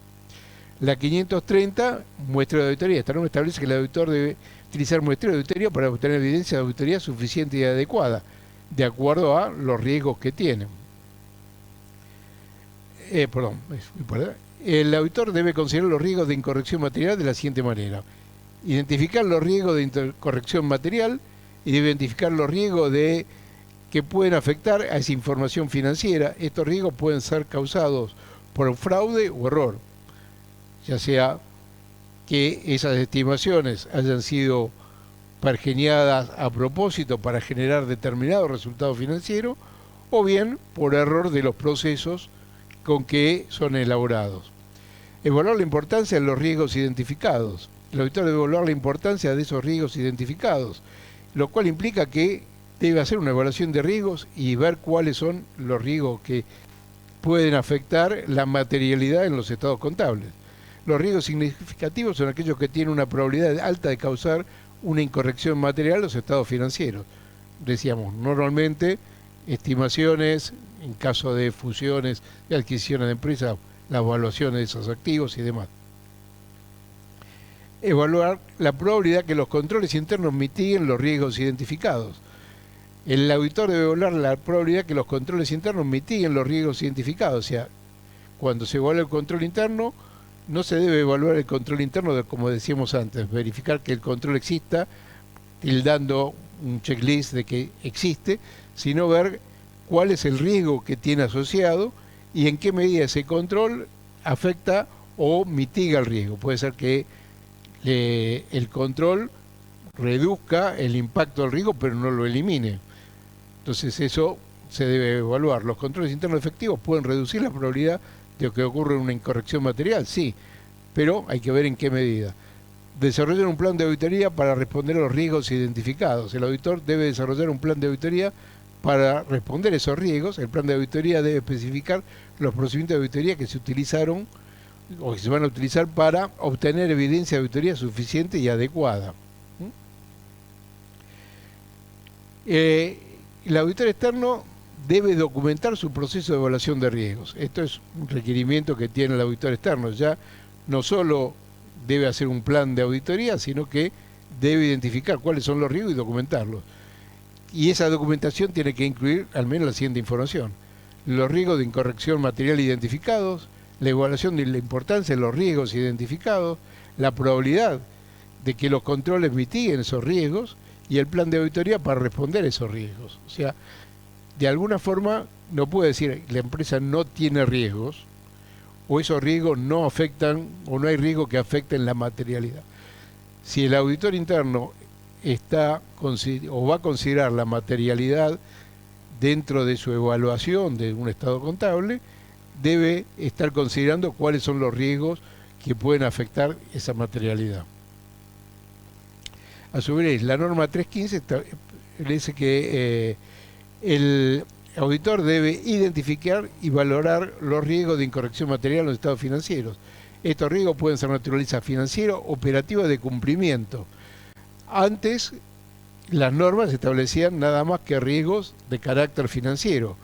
La 530, muestra de auditoría. Esta norma establece que el auditor debe utilizar muestreo de auditoría para obtener evidencia de auditoría suficiente y adecuada, de acuerdo a los riesgos que tienen. El auditor debe considerar los riesgos de incorrección material de la siguiente manera: identificar los riesgos de incorrección material y debe identificar los riesgos que pueden afectar a esa información financiera. Estos riesgos pueden ser causados por un fraude o error, ya sea que esas estimaciones hayan sido pergeñadas a propósito para generar determinado resultado financiero, o bien por error de los procesos con que son elaborados. Evaluar la importancia de los riesgos identificados. El auditor debe evaluar la importancia de esos riesgos identificados, lo cual implica que debe hacer una evaluación de riesgos y ver cuáles son los riesgos que pueden afectar la materialidad en los estados contables. Los riesgos significativos son aquellos que tienen una probabilidad alta de causar una incorrección material en los estados financieros. Decíamos, normalmente estimaciones, en caso de fusiones, de adquisiciones de empresas, la evaluación de esos activos y demás. Evaluar la probabilidad que los controles internos mitiguen los riesgos identificados. El auditor debe evaluar la probabilidad que los controles internos mitiguen los riesgos identificados. O sea, cuando se evalúa el control interno, no se debe evaluar el control interno como decíamos antes, verificar que el control exista, tildando un checklist de que existe, sino ver cuál es el riesgo que tiene asociado y en qué medida ese control afecta o mitiga el riesgo. Puede ser que el control reduzca el impacto del riesgo, pero no lo elimine. Entonces eso se debe evaluar. Los controles internos efectivos pueden reducir la probabilidad de que ocurra una incorrección material, sí, pero hay que ver en qué medida. desarrollar un plan de auditoría para responder a los riesgos identificados. El auditor debe desarrollar un plan de auditoría para responder a esos riesgos. El plan de auditoría debe especificar los procedimientos de auditoría que se utilizaron o que se van a utilizar para obtener evidencia de auditoría suficiente y adecuada. El auditor externo debe documentar su proceso de evaluación de riesgos. Esto es un requerimiento que tiene el auditor externo. Ya no solo debe hacer un plan de auditoría, sino que debe identificar cuáles son los riesgos y documentarlos. Y esa documentación tiene que incluir al menos la siguiente información: los riesgos de incorrección material identificados, la evaluación de la importancia de los riesgos identificados, la probabilidad de que los controles mitiguen esos riesgos y el plan de auditoría para responder a esos riesgos. O sea, de alguna forma no puede decir la empresa no tiene riesgos o esos riesgos no afectan o no hay riesgo que afecten la materialidad. Si el auditor interno está o va a considerar la materialidad dentro de su evaluación de un estado contable, debe estar considerando cuáles son los riesgos que pueden afectar esa materialidad. A su vez, la norma 315 establece que el auditor debe identificar y valorar los riesgos de incorrección material en los estados financieros. Estos riesgos pueden ser naturaleza financiera, operativa, de cumplimiento. Antes, las normas establecían nada más que riesgos de carácter financiero.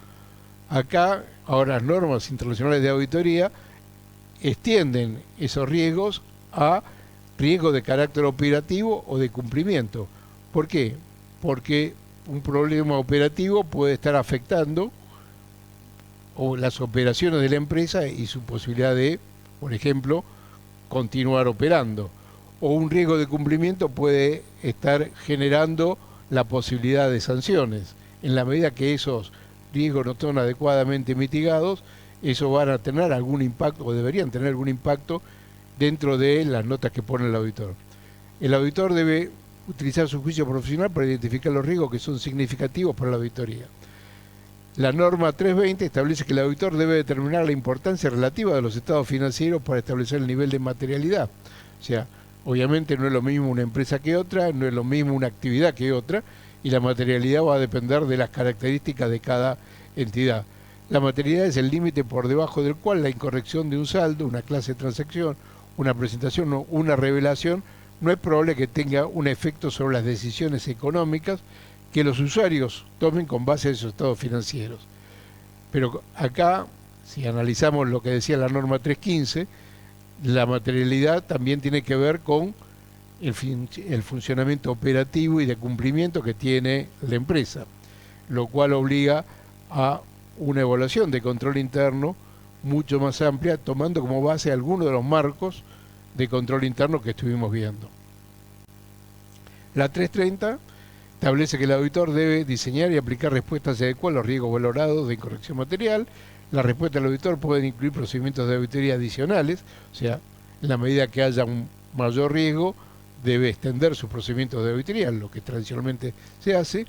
Acá, ahora las normas internacionales de auditoría extienden esos riesgos a riesgos de carácter operativo o de cumplimiento. ¿Por qué? Porque un problema operativo puede estar afectando o las operaciones de la empresa y su posibilidad de, por ejemplo, continuar operando. O un riesgo de cumplimiento puede estar generando la posibilidad de sanciones. En la medida que esos riesgos no son adecuadamente mitigados, eso van a tener algún impacto o deberían tener algún impacto dentro de las notas que pone el auditor. El auditor debe utilizar su juicio profesional para identificar los riesgos que son significativos para la auditoría. La norma 320 establece que el auditor debe determinar la importancia relativa de los estados financieros para establecer el nivel de materialidad. O sea, obviamente no es lo mismo una empresa que otra, no es lo mismo una actividad que otra, y la materialidad va a depender de las características de cada entidad. La materialidad es el límite por debajo del cual la incorrección de un saldo, una clase de transacción, una presentación o una revelación no es probable que tenga un efecto sobre las decisiones económicas que los usuarios tomen con base a esos estados financieros. Pero acá, si analizamos lo que decía la norma 315, la materialidad también tiene que ver con el funcionamiento operativo y de cumplimiento que tiene la empresa, lo cual obliga a una evaluación de control interno mucho más amplia, tomando como base algunos de los marcos de control interno que estuvimos viendo. La 330 establece que el auditor debe diseñar y aplicar respuestas adecuadas a los riesgos valorados de incorrección material. Las respuestas del auditor pueden incluir procedimientos de auditoría adicionales, o sea, en la medida que haya un mayor riesgo, debe extender sus procedimientos de auditoría, lo que tradicionalmente se hace,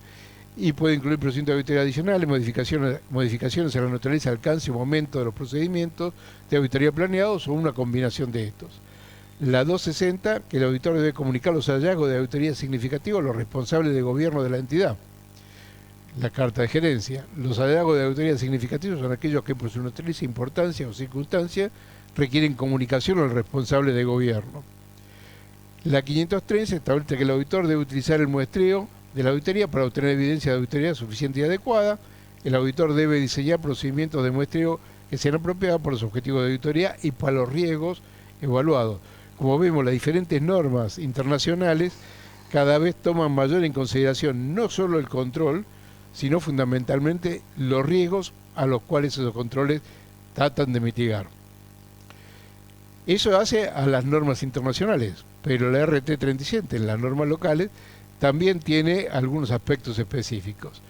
y puede incluir procedimientos de auditoría adicionales, modificaciones a la naturaleza, alcance o momento de los procedimientos de auditoría planeados o una combinación de estos. La 260, que el auditor debe comunicar los hallazgos de auditoría significativos a los responsables de gobierno de la entidad. La carta de gerencia. Los hallazgos de auditoría significativos son aquellos que por su naturaleza, importancia o circunstancia requieren comunicación al responsable de gobierno. La 513 establece que el auditor debe utilizar el muestreo de la auditoría para obtener evidencia de auditoría suficiente y adecuada. El auditor debe diseñar procedimientos de muestreo que sean apropiados por los objetivos de auditoría y para los riesgos evaluados. Como vemos, las diferentes normas internacionales cada vez toman mayor en consideración no solo el control, sino fundamentalmente los riesgos a los cuales esos controles tratan de mitigar. Eso hace a las normas internacionales, pero la RT37, en las normas locales, también tiene algunos aspectos específicos.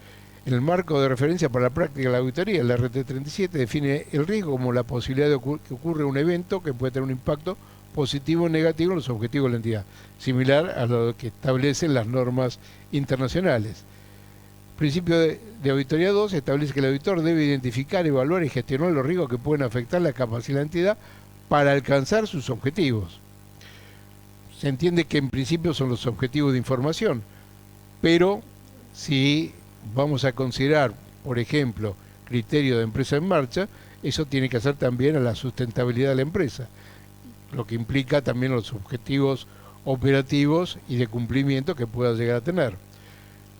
En el marco de referencia para la práctica de la auditoría, la RT37 define el riesgo como la posibilidad de que ocurra un evento que puede tener un impacto positivo o negativo en los objetivos de la entidad, similar a lo que establecen las normas internacionales. El principio de auditoría 2 establece que el auditor debe identificar, evaluar y gestionar los riesgos que pueden afectar la capacidad de la entidad para alcanzar sus objetivos. se entiende que en principio son los objetivos de información, pero si vamos a considerar, por ejemplo, criterio de empresa en marcha, eso tiene que hacer también a la sustentabilidad de la empresa, lo que implica también los objetivos operativos y de cumplimiento que pueda llegar a tener.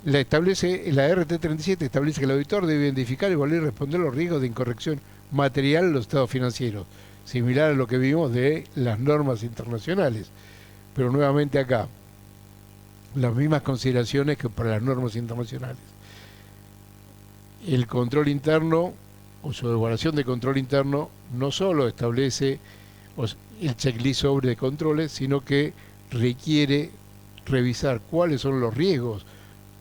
La RT37 establece que el auditor debe identificar, evaluar y responder los riesgos de incorrección material en los estados financieros, similar a lo que vimos de las normas internacionales. Pero nuevamente acá, las mismas consideraciones que para las normas internacionales. El control interno o su evaluación de control interno no solo establece el checklist sobre de controles, sino que requiere revisar cuáles son los riesgos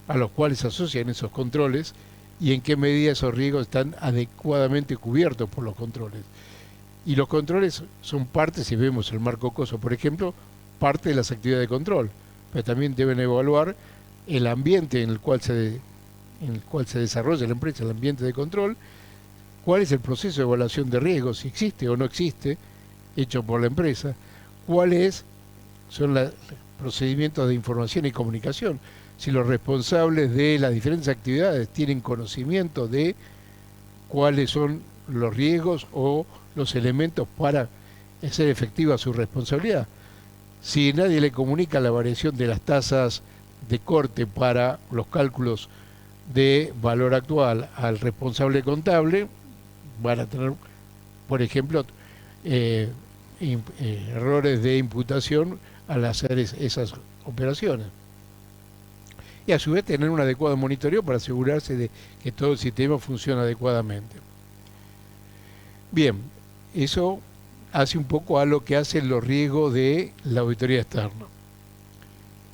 a los cuales se asocian esos controles y en qué medida esos riesgos están adecuadamente cubiertos por los controles. Y los controles son parte, si vemos el marco COSO, por ejemplo, parte de las actividades de control, pero también deben evaluar el ambiente en el cual se desarrolla la empresa, el ambiente de control, cuál es el proceso de evaluación de riesgos, si existe o no existe, hecho por la empresa, cuáles son los procedimientos de información y comunicación, si los responsables de las diferentes actividades tienen conocimiento de cuáles son los riesgos o los elementos para hacer efectiva su responsabilidad. Si nadie le comunica la variación de las tasas de corte para los cálculos de valor actual al responsable contable, van a tener, por ejemplo, errores de imputación al hacer esas operaciones. Y a su vez tener un adecuado monitoreo para asegurarse de que todo el sistema funciona adecuadamente. Bien, eso hace un poco a lo que hacen los riesgos de la auditoría externa.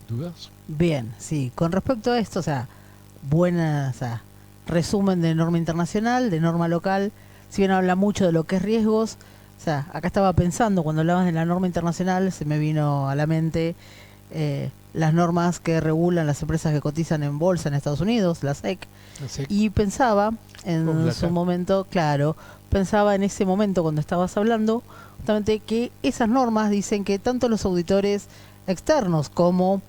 ¿Dudas? Bien, sí. Con respecto a esto, resumen de norma internacional, de norma local. Si bien habla mucho de lo que es riesgos, acá estaba pensando, cuando hablabas de la norma internacional, se me vino a la mente las normas que regulan las empresas que cotizan en bolsa en Estados Unidos, la SEC. Y pensaba en su momento, pensaba en ese momento cuando estabas hablando, justamente que esas normas dicen que tanto los auditores externos como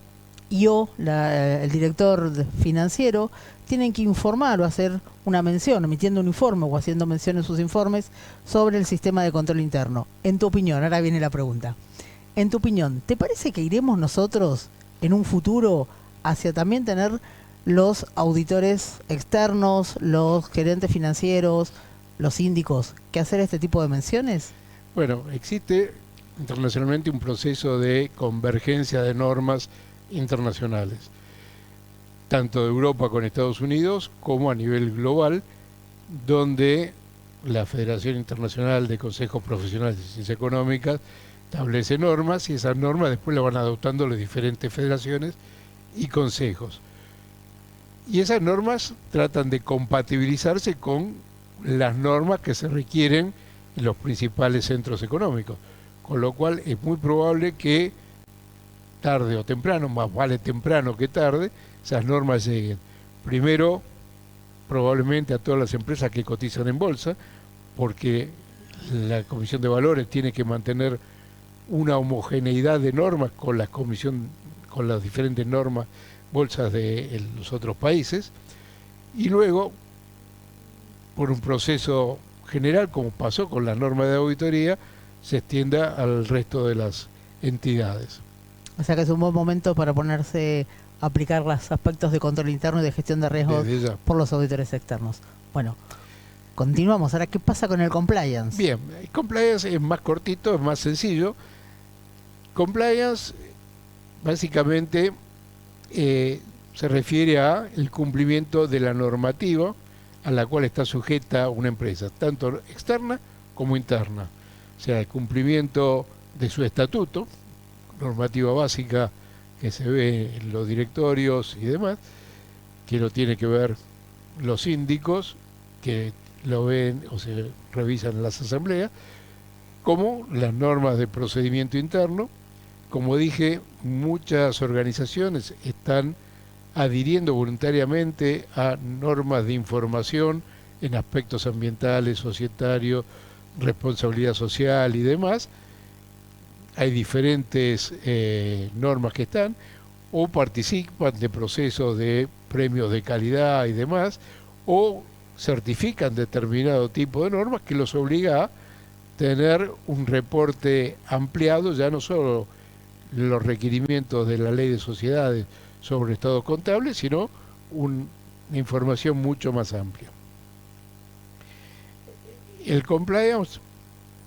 yo, el director financiero, tienen que informar o hacer una mención, emitiendo un informe o haciendo mención en sus informes sobre el sistema de control interno. En tu opinión, ahora viene la pregunta. En tu opinión, ¿te parece que iremos nosotros en un futuro hacia también tener los auditores externos, los gerentes financieros, los síndicos, que hacer este tipo de menciones? Bueno, existe internacionalmente un proceso de convergencia de normas internacionales, tanto de Europa con Estados Unidos como a nivel global, donde la Federación Internacional de Consejos Profesionales de Ciencias Económicas establece normas y esas normas después las van adoptando las diferentes federaciones y consejos. Y esas normas tratan de compatibilizarse con las normas que se requieren en los principales centros económicos, con lo cual es muy probable que tarde o temprano, más vale temprano que tarde, esas normas lleguen. Primero, probablemente a todas las empresas que cotizan en bolsa, porque la Comisión de Valores tiene que mantener una homogeneidad de normas con las diferentes normas bolsas de los otros países, y luego, por un proceso general, como pasó con la norma de auditoría, se extienda al resto de las entidades. O sea que es un buen momento para ponerse a aplicar los aspectos de control interno y de gestión de riesgos por los auditores externos. Bueno, continuamos. Ahora, ¿qué pasa con el compliance? Bien, el compliance es más cortito, es más sencillo. Compliance, básicamente, se refiere a el cumplimiento de la normativa a la cual está sujeta una empresa, tanto externa como interna. O sea, el cumplimiento de su estatuto, normativa básica que se ve en los directorios y demás, que lo tiene que ver los síndicos, que lo ven o se revisan en las asambleas, como las normas de procedimiento interno. Como dije, muchas organizaciones están adhiriendo voluntariamente a normas de información en aspectos ambientales, societarios, responsabilidad social y demás, hay diferentes normas que están, o participan de procesos de premios de calidad y demás, o certifican determinado tipo de normas que los obliga a tener un reporte ampliado, ya no solo los requerimientos de la ley de sociedades sobre estados contables, sino una información mucho más amplia. El compliance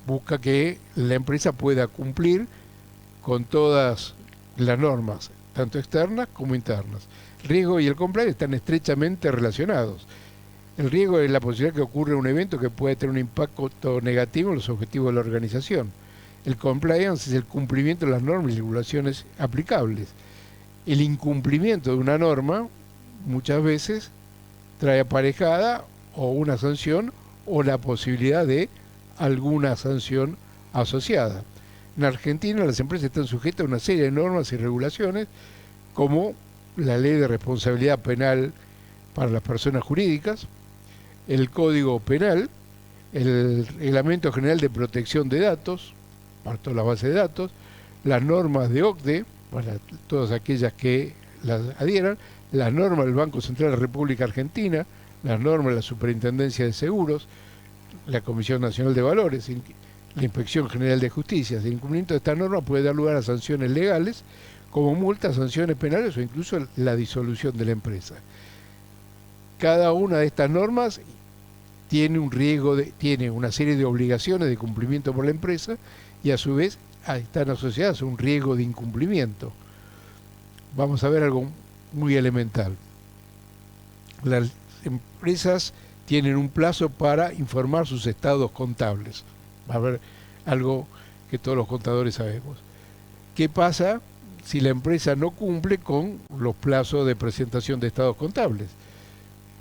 busca que la empresa pueda cumplir con todas las normas, tanto externas como internas. El riesgo y el compliance están estrechamente relacionados. El riesgo es la posibilidad que ocurra un evento que puede tener un impacto negativo en los objetivos de la organización. El compliance es el cumplimiento de las normas y regulaciones aplicables. El incumplimiento de una norma muchas veces trae aparejada o una sanción o la posibilidad de alguna sanción asociada. En Argentina las empresas están sujetas a una serie de normas y regulaciones como la Ley de Responsabilidad Penal para las personas jurídicas, el Código Penal, el Reglamento General de Protección de Datos, para todas las bases de datos, las normas de OCDE, para todas aquellas que las adhieran, las normas del Banco Central de la República Argentina, las normas de la Superintendencia de Seguros, la Comisión Nacional de Valores, la Inspección General de Justicia. El incumplimiento de estas normas puede dar lugar a sanciones legales, como multas, sanciones penales o incluso la disolución de la empresa. Cada una de estas normas tiene un riesgo, tiene una serie de obligaciones de cumplimiento por la empresa y a su vez están asociadas a un riesgo de incumplimiento. Vamos a ver algo muy elemental. Las empresas tienen un plazo para informar sus estados contables. Va a ver algo que todos los contadores sabemos. ¿Qué pasa si la empresa no cumple con los plazos de presentación de estados contables?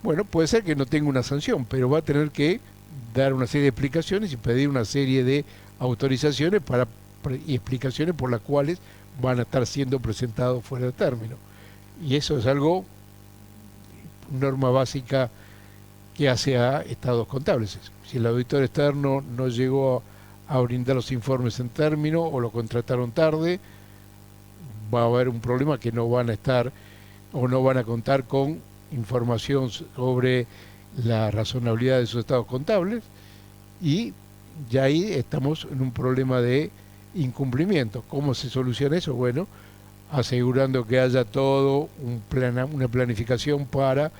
Bueno, puede ser que no tenga una sanción, pero va a tener que dar una serie de explicaciones y pedir una serie de autorizaciones y explicaciones por las cuales van a estar siendo presentados fuera de término. Y eso es algo, norma básica que hace a estados contables. Si el auditor externo no llegó a brindar los informes en término o lo contrataron tarde, va a haber un problema que no van a estar o no van a contar con información sobre la razonabilidad de sus estados contables y ya ahí estamos en un problema de incumplimiento. ¿Cómo se soluciona eso? Bueno, asegurando que haya todo una planificación para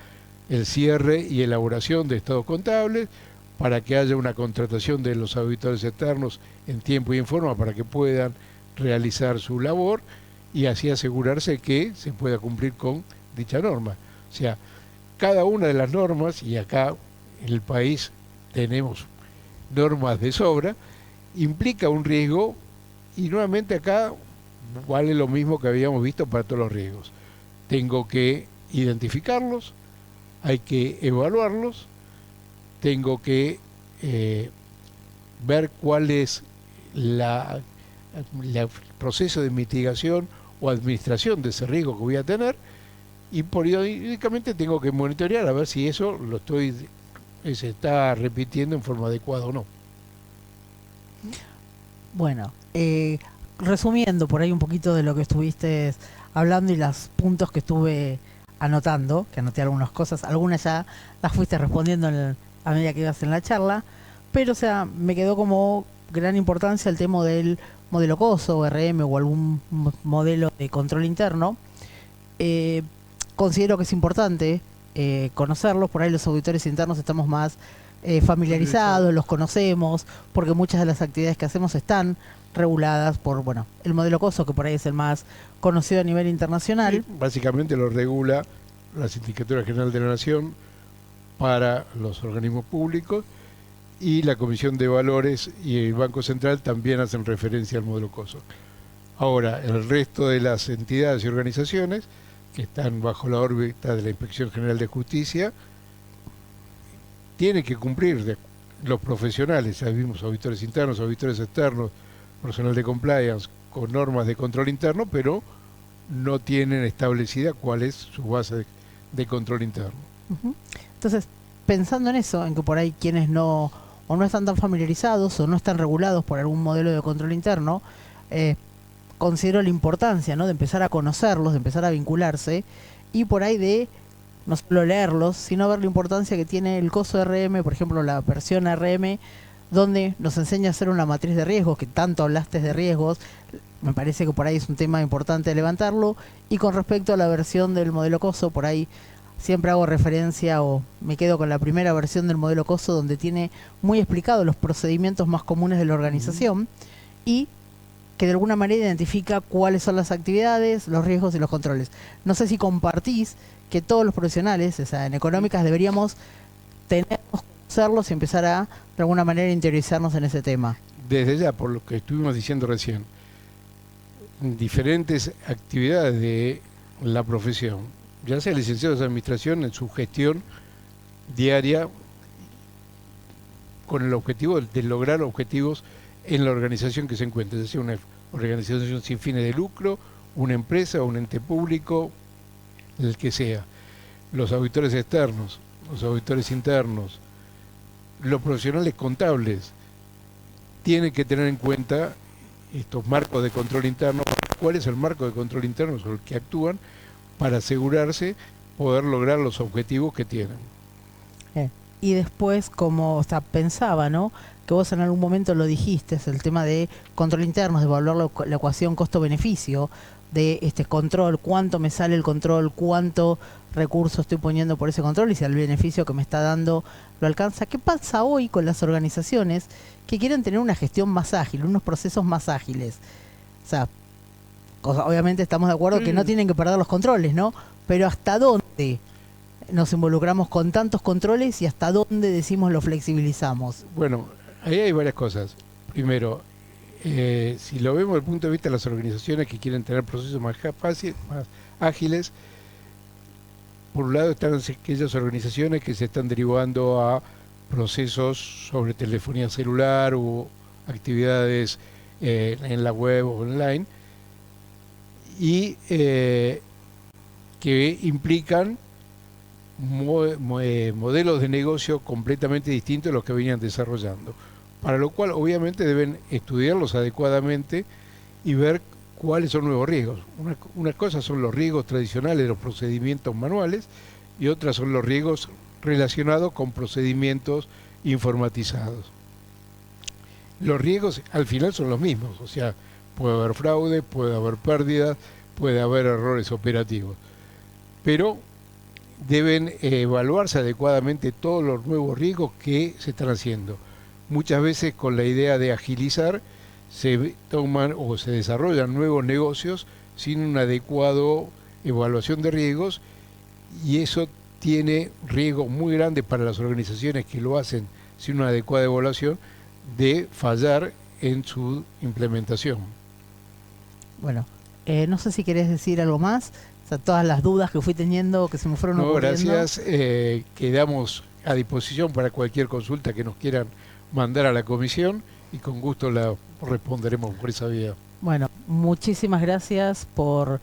el cierre y elaboración de estados contables, para que haya una contratación de los auditores externos en tiempo y en forma para que puedan realizar su labor y así asegurarse que se pueda cumplir con dicha norma. O sea, cada una de las normas, y acá en el país tenemos normas de sobra, implica un riesgo y nuevamente acá vale lo mismo que habíamos visto para todos los riesgos. Tengo que identificarlos, hay que evaluarlos, tengo que ver cuál es el proceso de mitigación o administración de ese riesgo que voy a tener y periódicamente tengo que monitorear a ver si eso se está repitiendo en forma adecuada o no. Bueno, resumiendo por ahí un poquito de lo que estuviste hablando y los puntos que estuve anotando, que anoté algunas cosas, algunas ya las fuiste respondiendo a medida que ibas en la charla, pero o sea, me quedó como gran importancia el tema del modelo COSO o RM o algún modelo de control interno. Considero que es importante conocerlos, por ahí los auditores internos estamos más familiarizados, los conocemos, porque muchas de las actividades que hacemos están reguladas por, bueno, el modelo COSO, que por ahí es el más conocido a nivel internacional. Sí, básicamente lo regula la Sindicatura General de la Nación para los organismos públicos y la Comisión de Valores y el Banco Central también hacen referencia al modelo COSO. Ahora, el resto de las entidades y organizaciones que están bajo la órbita de la Inspección General de Justicia tienen que cumplir los profesionales, ya vimos auditores internos, auditores externos, personal de compliance con normas de control interno, pero no tienen establecida cuál es su base de control interno. Entonces, pensando en eso, en que por ahí quienes no están tan familiarizados o no están regulados por algún modelo de control interno, considero la importancia, ¿no?, de empezar a conocerlos, de empezar a vincularse y por ahí de no solo leerlos, sino ver la importancia que tiene el coso RM, por ejemplo, la versión RM, donde nos enseña a hacer una matriz de riesgos, que tanto hablaste de riesgos, me parece que por ahí es un tema importante de levantarlo. Y con respecto a la versión del modelo COSO, por ahí siempre hago referencia o me quedo con la primera versión del modelo COSO, donde tiene muy explicado los procedimientos más comunes de la organización y que de alguna manera identifica cuáles son las actividades, los riesgos y los controles. No sé si compartís que todos los profesionales, o sea, en económicas, deberíamos tenerlos, conocerlos y empezar a, de alguna manera, interiorizarnos en ese tema. Desde ya, por lo que estuvimos diciendo recién, diferentes actividades de la profesión, ya sea licenciados de administración en su gestión diaria, con el objetivo de lograr objetivos en la organización que se encuentre, es decir, una organización sin fines de lucro, una empresa o un ente público, el que sea. Los auditores externos, los auditores internos, los profesionales contables, tienen que tener en cuenta estos marcos de control interno. ¿Cuál es el marco de control interno sobre el que actúan para asegurarse poder lograr los objetivos que tienen? Y después, como, o sea, pensaba, ¿no?, que vos en algún momento lo dijiste, es el tema de control interno, de evaluar la ecuación costo-beneficio, de este control, cuánto me sale el control, cuánto recursos estoy poniendo por ese control y si el beneficio que me está dando lo alcanza. ¿Qué pasa hoy con las organizaciones que quieren tener una gestión más ágil, unos procesos más ágiles? O sea, obviamente estamos de acuerdo que no tienen que perder los controles, ¿no? Pero ¿hasta dónde nos involucramos con tantos controles y hasta dónde decimos lo flexibilizamos? Bueno, ahí hay varias cosas. Primero, si lo vemos desde el punto de vista de las organizaciones que quieren tener procesos más fáciles, más ágiles, por un lado están aquellas organizaciones que se están derivando a procesos sobre telefonía celular o actividades en la web o online, y que implican modelos de negocio completamente distintos a los que venían desarrollando, para lo cual obviamente deben estudiarlos adecuadamente y ver cuáles son nuevos riesgos. Una cosa son los riesgos tradicionales de los procedimientos manuales y otras son los riesgos relacionados con procedimientos informatizados. Los riesgos al final son los mismos, o sea, puede haber fraude, puede haber pérdidas, puede haber errores operativos, pero deben evaluarse adecuadamente todos los nuevos riesgos que se están haciendo. Muchas veces con la idea de agilizar se toman o se desarrollan nuevos negocios sin una adecuada evaluación de riesgos, y eso tiene riesgos muy grandes para las organizaciones que lo hacen sin una adecuada evaluación de fallar en su implementación. Bueno, no sé si querés decir algo más, o sea, todas las dudas que fui teniendo, que se me fueron ocurriendo. Gracias, quedamos a disposición para cualquier consulta que nos quieran mandar a la comisión y con gusto la responderemos por esa vía. Bueno, muchísimas gracias por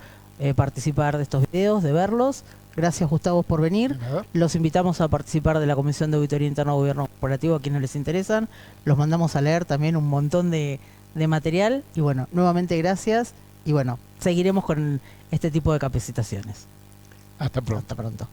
participar de estos videos, de verlos. Gracias, Gustavo, por venir. Los invitamos a participar de la Comisión de Auditoría Interna de Gobierno Corporativo a quienes les interesan. Los mandamos a leer también un montón de material. Y bueno, nuevamente gracias. Y bueno, seguiremos con este tipo de capacitaciones. Hasta pronto. Hasta pronto.